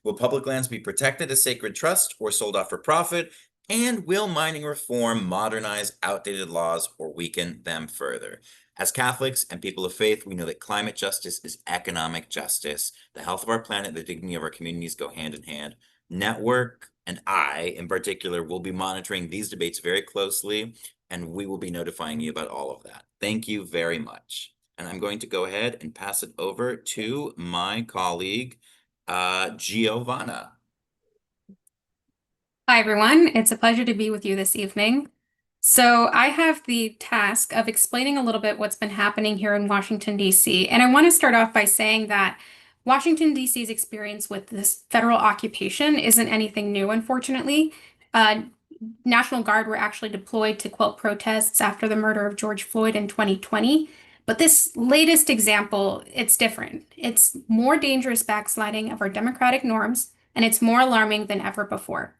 S6: Will public lands be protected as sacred trust or sold off for profit? And will mining reform modernize outdated laws or weaken them further? As Catholics and people of faith, we know that climate justice is economic justice. The health of our planet, the dignity of our communities go hand in hand. Network and I, in particular, will be monitoring these debates very closely, and we will be notifying you about all of that. Thank you very much. And I'm going to go ahead and pass it over to my colleague, Giovanna.
S7: Hi, everyone. It's a pleasure to be with you this evening. So I have the task of explaining a little bit what's been happening here in Washington, D.C. And I want to start off by saying that Washington, D.C.'s experience with this federal occupation isn't anything new, unfortunately. National Guard were actually deployed to quell protests after the murder of George Floyd in 2020. But this latest example, it's different. It's more dangerous backsliding of our democratic norms, and it's more alarming than ever before.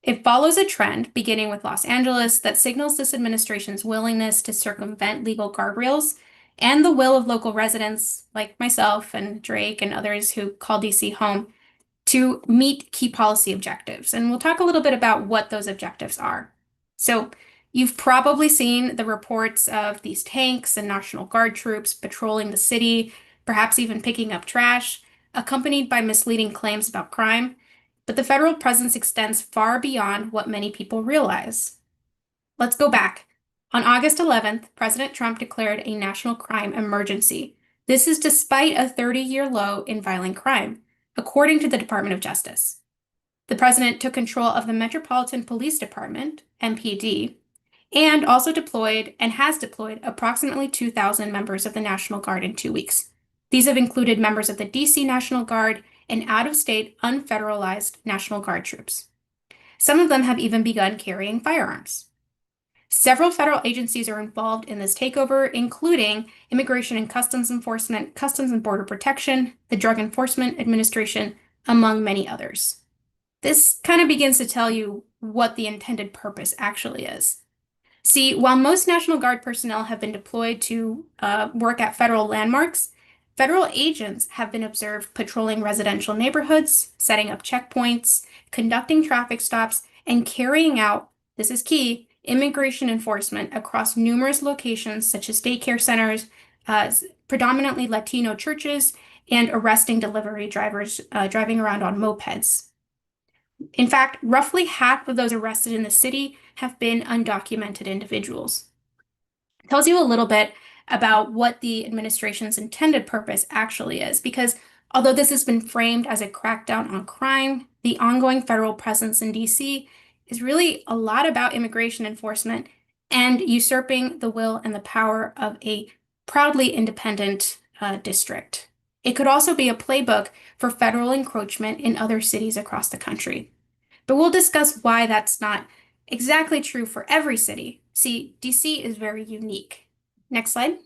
S7: It follows a trend, beginning with Los Angeles, that signals this administration's willingness to circumvent legal guardrails and the will of local residents like myself and Drake and others who call DC home to meet key policy objectives. And we'll talk a little bit about what those objectives are. So you've probably seen the reports of these tanks and National Guard troops patrolling the city, perhaps even picking up trash, accompanied by misleading claims about crime. But the federal presence extends far beyond what many people realize. Let's go back. On August 11th, President Trump declared a national crime emergency. This is despite a 30-year low in violent crime, according to the Department of Justice. The president took control of the Metropolitan Police Department, MPD, and also deployed and has deployed approximately 2,000 members of the National Guard in 2 weeks. These have included members of the DC National Guard and out-of-state unfederalized National Guard troops. Some of them have even begun carrying firearms. Several federal agencies are involved in this takeover, including Immigration and Customs Enforcement, Customs and Border Protection, the Drug Enforcement Administration, among many others. This kind of begins to tell you what the intended purpose actually is. See, while most National Guard personnel have been deployed to work at federal landmarks, federal agents have been observed patrolling residential neighborhoods, setting up checkpoints, conducting traffic stops, and carrying out, this is key, immigration enforcement across numerous locations such as daycare centers, predominantly Latino churches, and arresting delivery drivers driving around on mopeds. In fact, roughly half of those arrested in the city have been undocumented individuals. It tells you a little bit about what the administration's intended purpose actually is, because although this has been framed as a crackdown on crime, the ongoing federal presence in DC is really a lot about immigration enforcement and usurping the will and the power of a proudly independent district. It could also be a playbook for federal encroachment in other cities across the country. But we'll discuss why that's not exactly true for every city. See, DC is very unique. Next slide.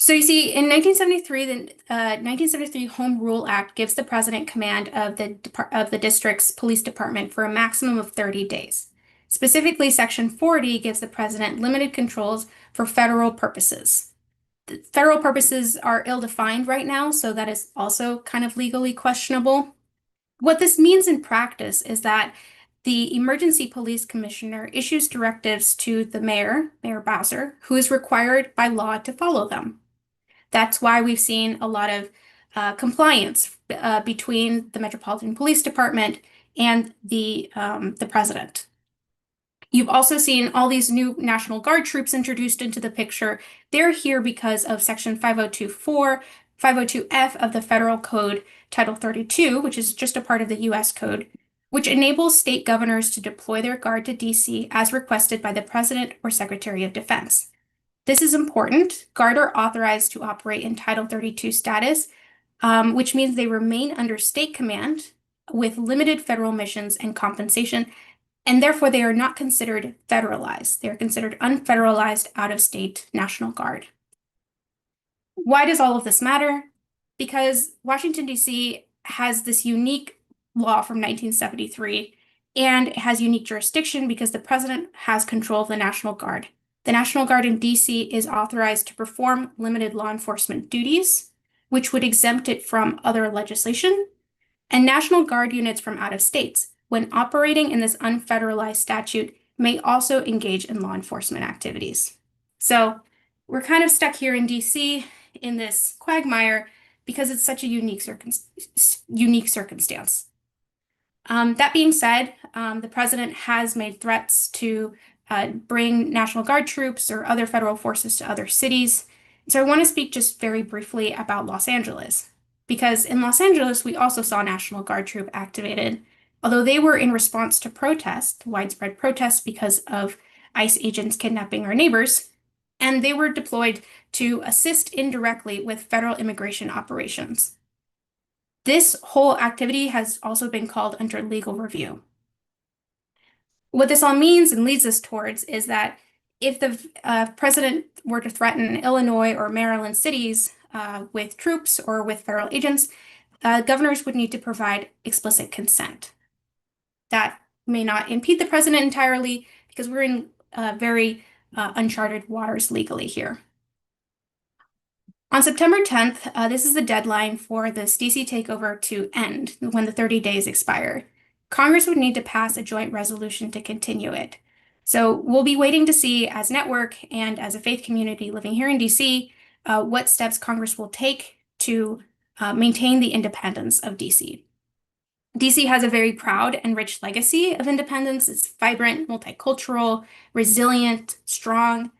S7: So you see, in 1973, the 1973 Home Rule Act gives the president command of the district's police department for a maximum of 30 days. Specifically, Section 40 gives the president limited controls for federal purposes. The federal purposes are ill-defined right now, so that is also kind of legally questionable. What this means in practice is that the emergency police commissioner issues directives to the mayor, Mayor Bowser, who is required by law to follow them. That's why we've seen a lot of compliance between the Metropolitan Police Department and the president. You've also seen all these new National Guard troops introduced into the picture. They're here because of Section 5024, 502F of the Federal Code, Title 32, which is just a part of the U.S. Code, which enables state governors to deploy their guard to D.C. as requested by the President or Secretary of Defense. This is important. Guard are authorized to operate in Title 32 status, which means they remain under state command with limited federal missions and compensation, and therefore they are not considered federalized. They are considered unfederalized out-of-state National Guard. Why does all of this matter? Because Washington, D.C. has this unique law from 1973, and it has unique jurisdiction because the president has control of the National Guard. The National Guard in D.C. is authorized to perform limited law enforcement duties, which would exempt it from other legislation, and National Guard units from out of states, when operating in this unfederalized statute, may also engage in law enforcement activities. So we're kind of stuck here in D.C. in this quagmire because it's such a unique circumstance. That being said, the president has made threats to bring National Guard troops or other federal forces to other cities. So I want to speak just very briefly about Los Angeles, because in Los Angeles, we also saw National Guard troop activated, although they were in response to protests, widespread protests because of ICE agents kidnapping our neighbors, and they were deployed to assist indirectly with federal immigration operations. This whole activity has also been called under legal review. What this all means and leads us towards is that if the president were to threaten Illinois or Maryland cities with troops or with federal agents, governors would need to provide explicit consent. That may not impede the president entirely because we're in very uncharted waters legally here. On September 10th, this is the deadline for this DC takeover to end when the 30 days expire. Congress would need to pass a joint resolution to continue it. So we'll be waiting to see as network and as a faith community living here in DC, what steps Congress will take to maintain the independence of DC. DC has a very proud and rich legacy of independence. It's vibrant, multicultural, resilient, strong.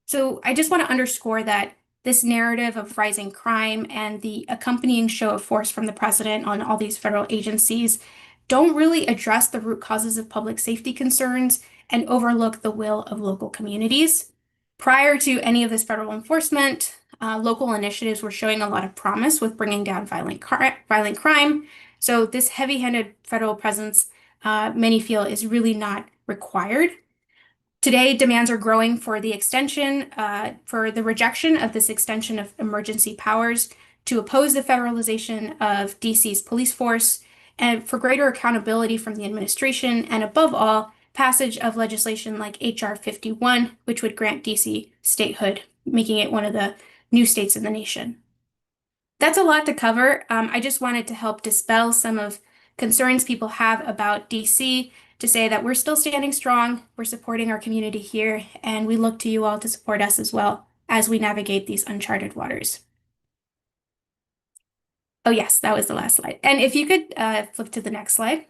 S7: So I just want to underscore that this narrative of rising crime and the accompanying show of force from the president on all these federal agencies don't really address the root causes of public safety concerns and overlook the will of local communities. Prior to any of this federal enforcement, local initiatives were showing a lot of promise with bringing down violent crime. So this heavy-handed federal presence, many feel, is really not required. Today, demands are growing for the rejection of this extension of emergency powers to oppose the federalization of DC's police force and for greater accountability from the administration, and above all, passage of legislation like H.R. 51, which would grant DC statehood, making it one of the new states in the nation. That's a lot to cover. I just wanted to help dispel some of concerns people have about DC, to say that we're still standing strong, we're supporting our community here, and we look to you all to support us as well as we navigate these uncharted waters. Oh yes, that was the last slide. And if you could flip to the next slide.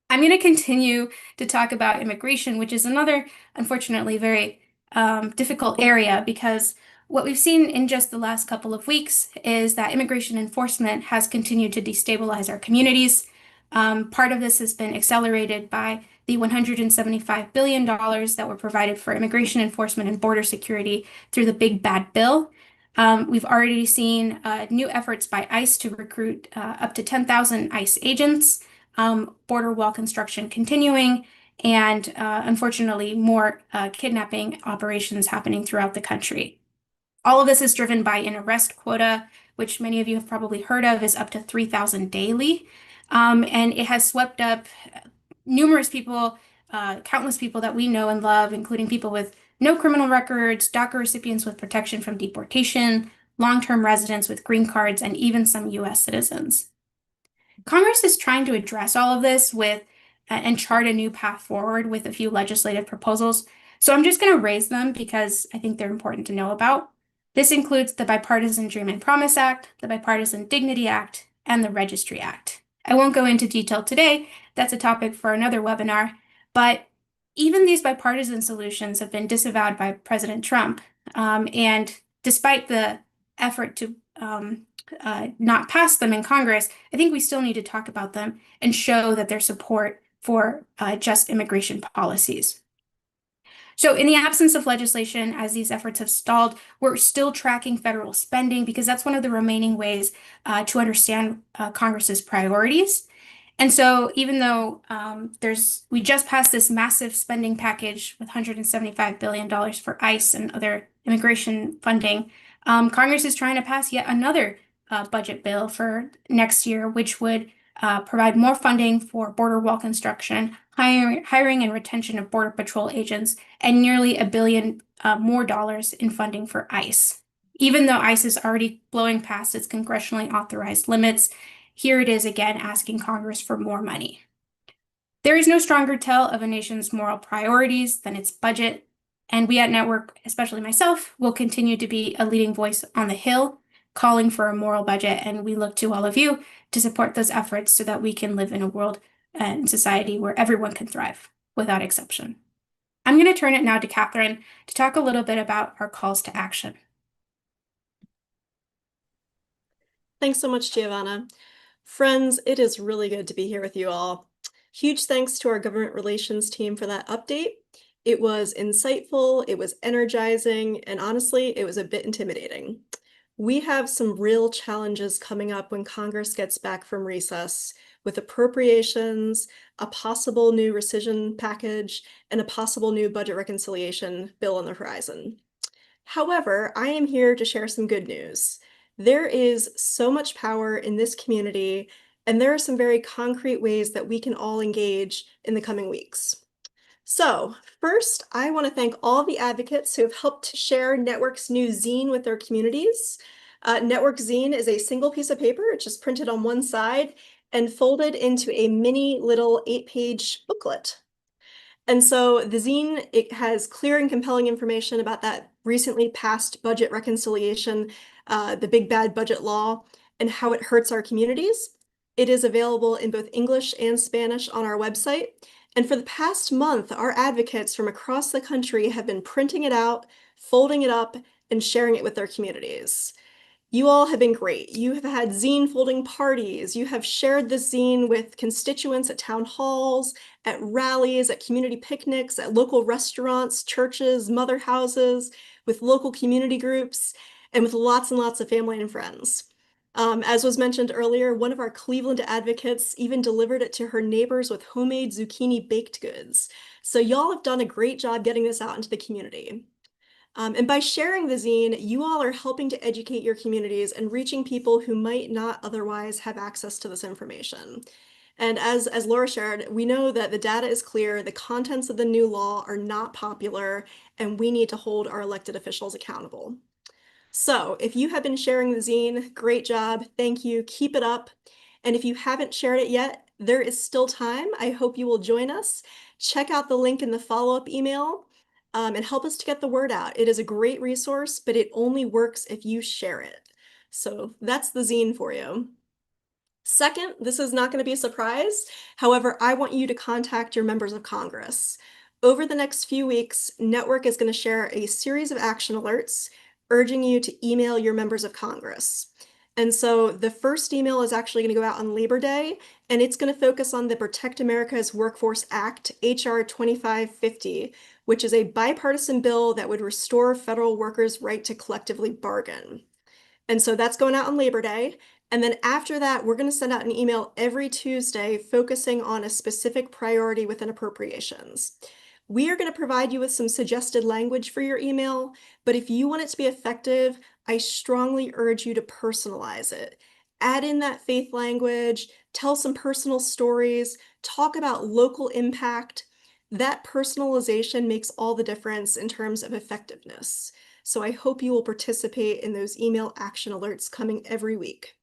S7: I'm going to continue to talk about immigration, which is another, unfortunately, very difficult area, because what we've seen in just the last couple of weeks is that immigration enforcement has continued to destabilize our communities. Part of this has been accelerated by the $175 billion that were provided for immigration enforcement and border security through the Big Bad Bill. We've already seen new efforts by ICE to recruit up to 10,000 ICE agents, border wall construction continuing, and unfortunately, more kidnapping operations happening throughout the country. All of this is driven by an arrest quota, which many of you have probably heard of, is up to 3,000 daily. And it has swept up numerous people, countless people that we know and love, including people with no criminal records, DACA recipients with protection from deportation, long-term residents with green cards, and even some US citizens. Congress is trying to address all of this with and chart a new path forward with a few legislative proposals. So I'm just going to raise them because I think they're important to know about. This includes the Bipartisan Dream and Promise Act, the Bipartisan Dignity Act, and the Registry Act. I won't go into detail today. That's a topic for another webinar. But even these bipartisan solutions have been disavowed by President Trump. And despite the effort to not pass them in Congress, I think we still need to talk about them and show that there's support for just immigration policies. So in the absence of legislation, as these efforts have stalled, we're still tracking federal spending because that's one of the remaining ways to understand Congress's priorities. And so even though we just passed this massive spending package with $175 billion for ICE and other immigration funding, Congress is trying to pass yet another budget bill for next year, which would provide more funding for border wall construction, hiring and retention of Border Patrol agents, and nearly $1 billion more dollars in funding for ICE. Even though ICE is already blowing past its congressionally authorized limits, here it is again asking Congress for more money. There is no stronger tell of a nation's moral priorities than its budget, and we at Network, especially myself, will continue to be a leading voice on the Hill, calling for a moral budget, and we look to all of you to support those efforts so that we can live in a world and society where everyone can thrive, without exception. I'm going to turn it now to Catherine to talk a little bit about our calls to action.
S8: Thanks so much, Giovanna. Friends, it is really good to be here with you all. Huge thanks to our government relations team for that update. It was insightful, it was energizing, and honestly, it was a bit intimidating. We have some real challenges coming up when Congress gets back from recess, with appropriations, a possible new rescission package, and a possible new budget reconciliation bill on the horizon. However, I am here to share some good news. There is so much power in this community, and there are some very concrete ways that we can all engage in the coming weeks. So first, I want to thank all the advocates who have helped to share Network's new zine with their communities. Network zine is a single piece of paper. It's just printed on one side and folded into a mini little 8-page booklet. And so the zine, it has clear and compelling information about that recently passed budget reconciliation, the big bad budget law, and how it hurts our communities. It is available in both English and Spanish on our website. And for the past month, our advocates from across the country have been printing it out, folding it up, and sharing it with their communities. You all have been great. You have had zine folding parties. You have shared the zine with constituents at town halls, at rallies, at community picnics, at local restaurants, churches, mother houses, with local community groups, and with lots and lots of family and friends. As was mentioned earlier, one of our Cleveland advocates even delivered it to her neighbors with homemade zucchini baked goods. So y'all have done a great job getting this out into the community. And by sharing the zine, you all are helping to educate your communities and reaching people who might not otherwise have access to this information. And as Laura shared, we know that the data is clear, the contents of the new law are not popular, and we need to hold our elected officials accountable. So if you have been sharing the zine, great job, thank you, keep it up. And if you haven't shared it yet, there is still time. I hope you will join us. Check out the link in the follow-up email. And help us to get the word out. It is a great resource, but it only works if you share it. So that's the zine for you. Second, this is not going to be a surprise. However, I want you to contact your members of Congress. Over the next few weeks, Network is going to share a series of action alerts urging you to email your members of Congress. And so the first email is actually going to go out on Labor Day, and it's going to focus on the Protect America's Workforce Act, HR 2550, which is a bipartisan bill that would restore federal workers' right to collectively bargain. And so that's going out on Labor Day. And then after that, we're going to send out an email every Tuesday focusing on a specific priority within appropriations. We are going to provide you with some suggested language for your email, but if you want it to be effective, I strongly urge you to personalize it. Add in that faith language, tell some personal stories, talk about local impact. That personalization makes all the difference in terms of effectiveness. So I hope you will participate in those email action alerts coming every week.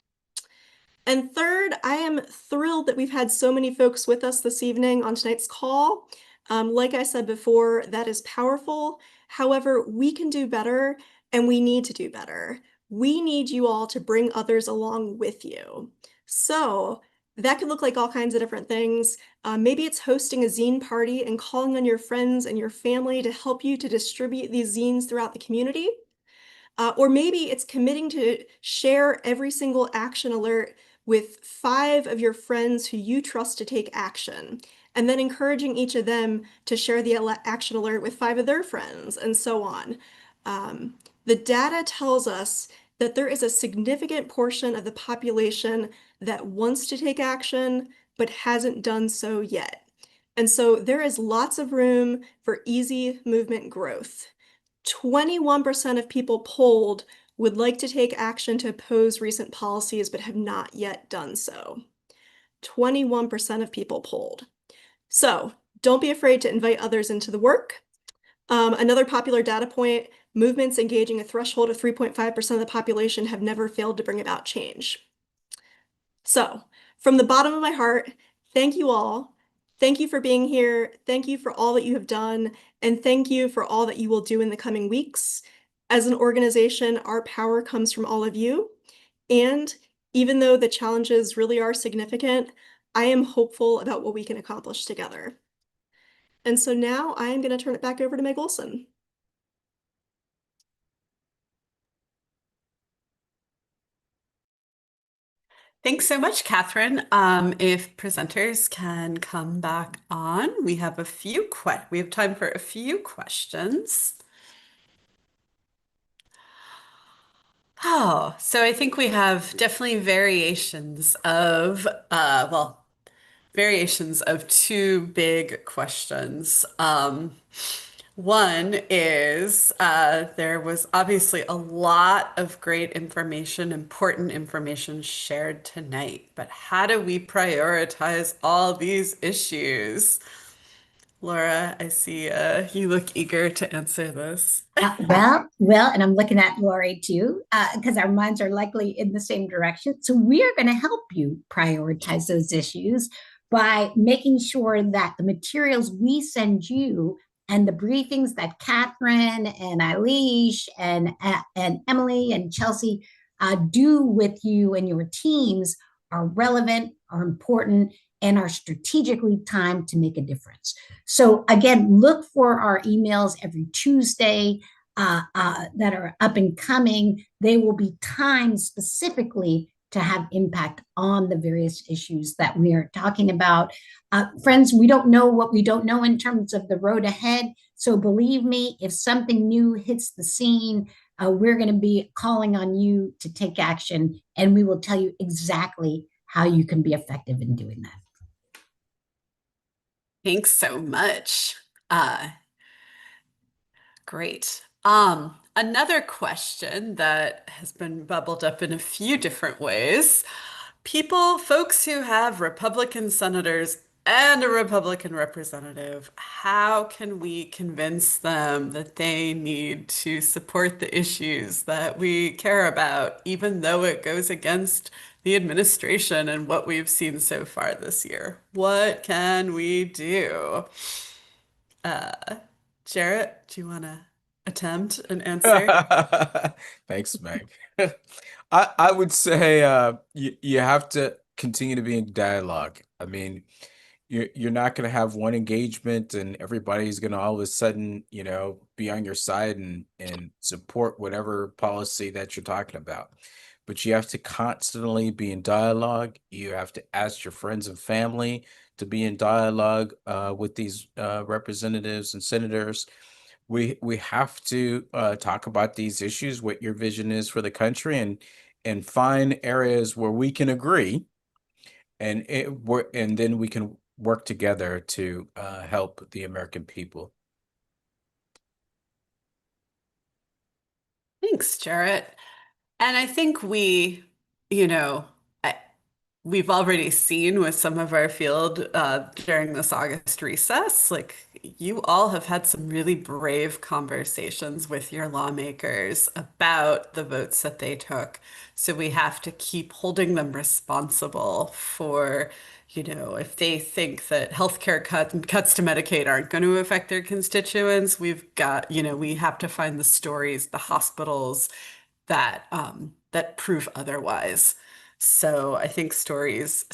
S8: And third, I am thrilled that we've had so many folks with us this evening on tonight's call. Like I said before, that is powerful. However, we can do better and we need to do better. We need you all to bring others along with you. So that could look like all kinds of different things. Maybe it's hosting a zine party and calling on your friends and your family to help you to distribute these zines throughout the community. Or maybe it's committing to share every single action alert with 5 of your friends who you trust to take action, and then encouraging each of them to share the action alert with 5 of their friends, and so on. The data tells us that there is a significant portion of the population that wants to take action but hasn't done so yet. And so there is lots of room for easy movement growth. 21% of people polled would like to take action to oppose recent policies but have not yet done so. 21% of people polled. So don't be afraid to invite others into the work. Another popular data point, movements engaging a threshold of 3.5% of the population have never failed to bring about change. So from the bottom of my heart, thank you all. Thank you for being here. Thank you for all that you have done. And thank you for all that you will do in the coming weeks. As an organization, our power comes from all of you. And even though the challenges really are significant, I am hopeful about what we can accomplish together. And so now I am going to turn it back over to Meg Olson.
S1: Thanks so much, Catherine. If presenters can come back on, we have time for a few questions. Oh, so I think we have definitely variations of two big questions. One is there was obviously a lot of great information, important information shared tonight, but how do we prioritize all these issues? Laura, I see you look eager to answer this.
S4: Well, and I'm looking at Lori too, because our minds are likely in the same direction. So we are going to help you prioritize those issues by making sure that the materials we send you and the briefings that Catherine and Eilish and Emily and Chelsea do with you and your teams are relevant, are important, and are strategically timed to make a difference. So again, look for our emails every Tuesday that are up and coming. They will be timed specifically to have impact on the various issues that we are talking about. Friends, we don't know what we don't know in terms of the road ahead. So believe me, if something new hits the scene, we're going to be calling on you to take action, and we will tell you exactly how you can be effective in doing that.
S1: Thanks so much. Great. Another question that has been bubbled up in a few different ways. Folks who have Republican senators and a Republican representative, how can we convince them that they need to support the issues that we care about, even though it goes against the administration and what we've seen so far this year? What can we do? Jarrett, do you want to attempt an answer?
S5: Thanks, Meg. I would say you have to continue to be in dialogue. I mean, you're not going to have one engagement and everybody's going to all of a sudden, be on your side and support whatever policy that you're talking about. But you have to constantly be in dialogue. You have to ask your friends and family to be in dialogue with these representatives and senators. We have to talk about these issues, what your vision is for the country, and find areas where we can agree, and then we can work together to help the American people.
S1: Thanks, Jarrett. And I think you know, I, we've already seen with some of our field during this August recess, like you all have had some really brave conversations with your lawmakers about the votes that they took. So we have to keep holding them responsible for, if they think that healthcare cuts to Medicaid aren't going to affect their constituents, we've got, we have to find the stories, the hospitals that prove otherwise. So I think stories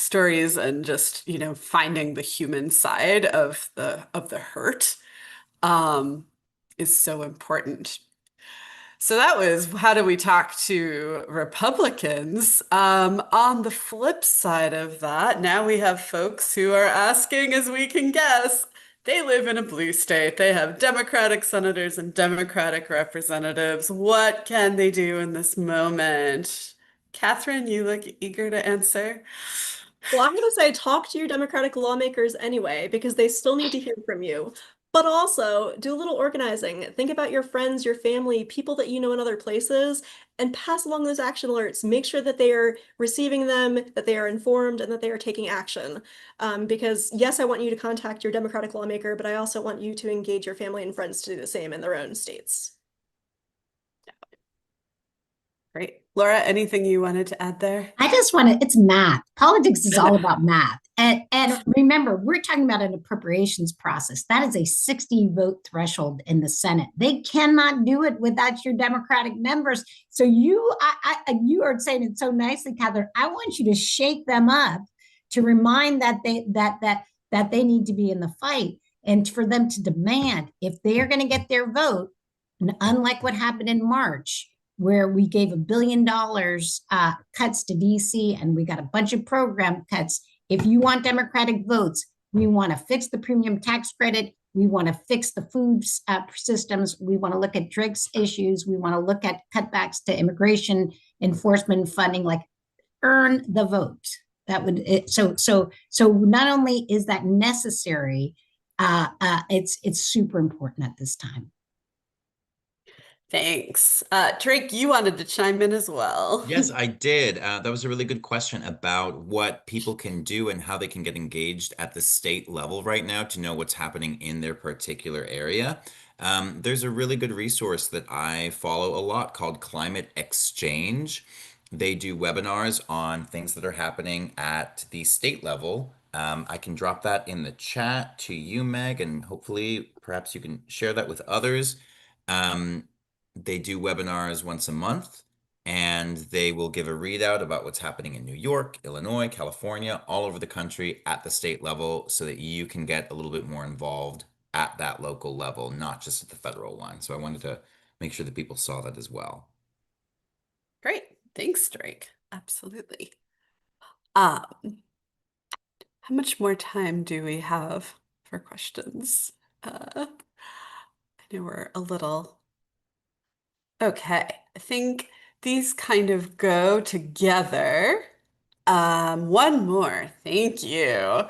S1: and just, finding the human side of the hurt um, is so important. So that was how do we talk to Republicans? On the flip side of that, now we have folks who are asking, as we can guess, they live in a blue state. They have Democratic senators and Democratic representatives. What can they do in this moment? Catherine, you look eager to answer.
S8: Well, I'm going to say talk to your Democratic lawmakers anyway, because they still need to hear from you. But also do a little organizing. Think about your friends, your family, people that you know in other places, and pass along those action alerts. Make sure that they are receiving them, that they are informed, and that they are taking action. Because yes, I want you to contact your Democratic lawmaker, but I also want you to engage your family and friends to do the same in their own states.
S1: Great. Laura, anything you wanted to add there?
S4: I just want to, it's math. Politics is all about math. And remember, we're talking about an appropriations process. That is a 60 vote threshold in the Senate. They cannot do it without your Democratic members. So you are saying it so nicely, Catherine. I want you to shake them up to remind that they need to be in the fight and for them to demand if they are going to get their vote, and unlike what happened in March, where we gave $1 billion cuts to DC and we got a bunch of program cuts. If you want Democratic votes, we want to fix the premium tax credit. We want to fix the food systems. We want to look at drugs issues. We want to look at cutbacks to immigration enforcement funding, like earn the vote. That would so not only is that necessary, it's super important at this time.
S1: Thanks. Drake, you wanted to chime in as well.
S6: Yes, I did. That was a really good question about what people can do and how they can get engaged at the state level right now to know what's happening in their particular area. There's a really good resource that I follow a lot called Climate Exchange. They do webinars on things that are happening at the state level. I can drop that in the chat to you, Meg, and hopefully perhaps you can share that with others. Um, they do webinars once a month and they will give a readout about what's happening in New York, Illinois, California, all over the country at the state level so that you can get a little bit more involved at that local level, not just at the federal one. So I wanted to make sure that people saw that as well.
S1: Great. Thanks, Drake. Absolutely. How much more time do we have for questions? I know we're a little. Okay. I think these kind of go together. One more. Thank you.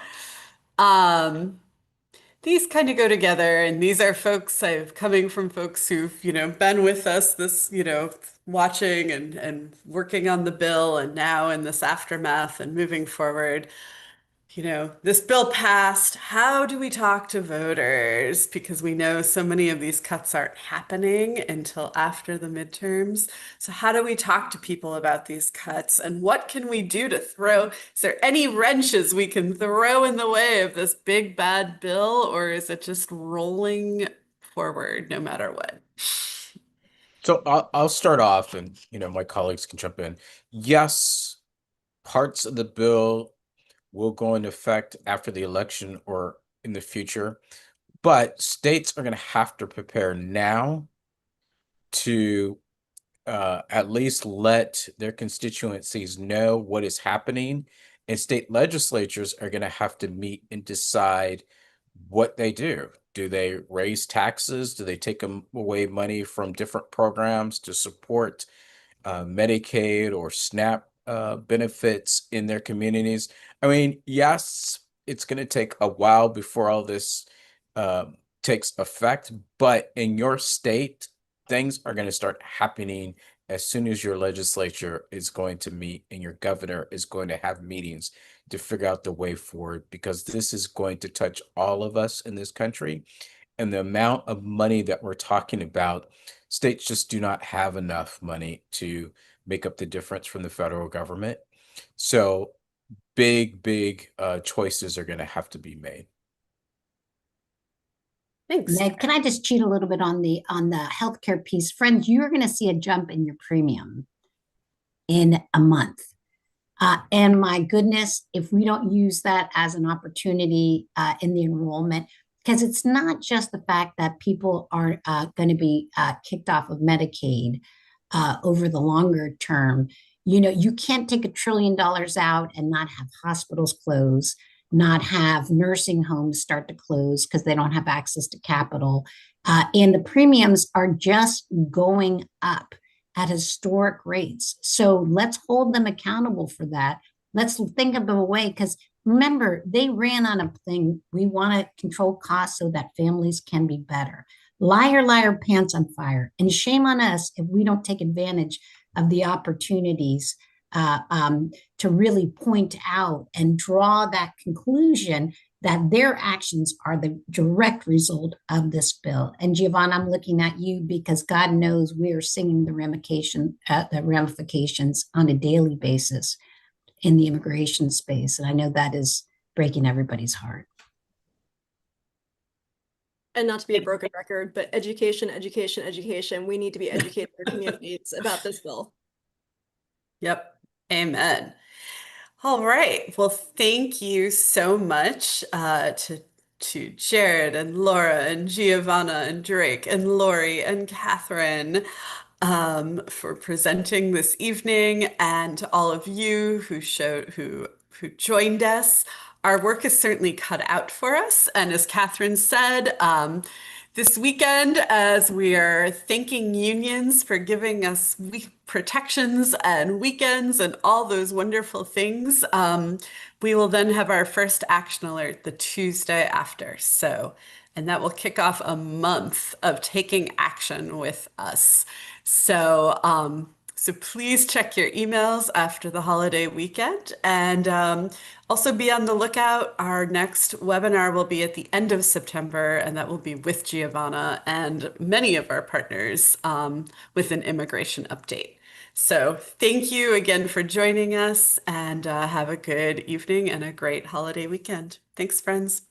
S1: Um, these kind of go together, and these are folks I've coming from folks who've, been with us this, watching and working on the bill and now in this aftermath and moving forward. This bill passed. How do we talk to voters? Because we know so many of these cuts aren't happening until after the midterms. So how do we talk to people about these cuts? And what can we do to is there any wrenches we can throw in the way of this big bad bill, or is it just rolling forward no matter what?
S5: So I'll start off and, my colleagues can jump in. Yes, parts of the bill will go into effect after the election or in the future, but states are going to have to prepare now to at least let their constituencies know what is happening, and state legislatures are going to have to meet and decide what they do. Do they raise taxes? Do they take away money from different programs to support Medicaid or SNAP benefits in their communities? I mean, yes, it's going to take a while before all this takes effect, but in your state, things are going to start happening as soon as your legislature is going to meet and your governor is going to have meetings to figure out the way forward, because this is going to touch all of us in this country. And the amount of money that we're talking about, states just do not have enough money to make up the difference from the federal government. So big choices are going to have to be made.
S1: Thanks.
S4: Meg, can I just cheat a little bit on the healthcare piece? Friends, you're going to see a jump in your premium in a month. And my goodness, if we don't use that as an opportunity in the enrollment, because it's not just the fact that people are going to be kicked off of Medicaid over the longer term. You know, you can't take $1 trillion out and not have hospitals close, not have nursing homes start to close because they don't have access to capital. And the premiums are just going up at historic rates. So let's hold them accountable for that. Let's think of a way, because remember, they ran on a thing. We want to control costs so that families can be better. Liar, liar, pants on fire. And shame on us if we don't take advantage of the opportunities to really point out and draw that conclusion that their actions are the direct result of this bill. And Giovanna, I'm looking at you because God knows we are singing the ramifications on a daily basis in the immigration space. And I know that is breaking everybody's heart.
S8: And not to be a broken record, but education, education, education. We need to be educating our communities about this bill.
S1: Yep. Amen. All right. Well, thank you so much to Jared and Laura and Giovanna and Drake and Lori and Catherine for presenting this evening, and to all of you who joined us. Our work is certainly cut out for us, and as Catherine said, this weekend, as we are thanking unions for giving us protections and weekends and all those wonderful things, we will then have our first action alert the Tuesday after. And that will kick off a month of taking action with us. So please check your emails after the holiday weekend, and also be on the lookout. Our next webinar will be at the end of September, and that will be with Giovanna and many of our partners with an immigration update. So thank you again for joining us, and have a good evening and a great holiday weekend. Thanks, friends.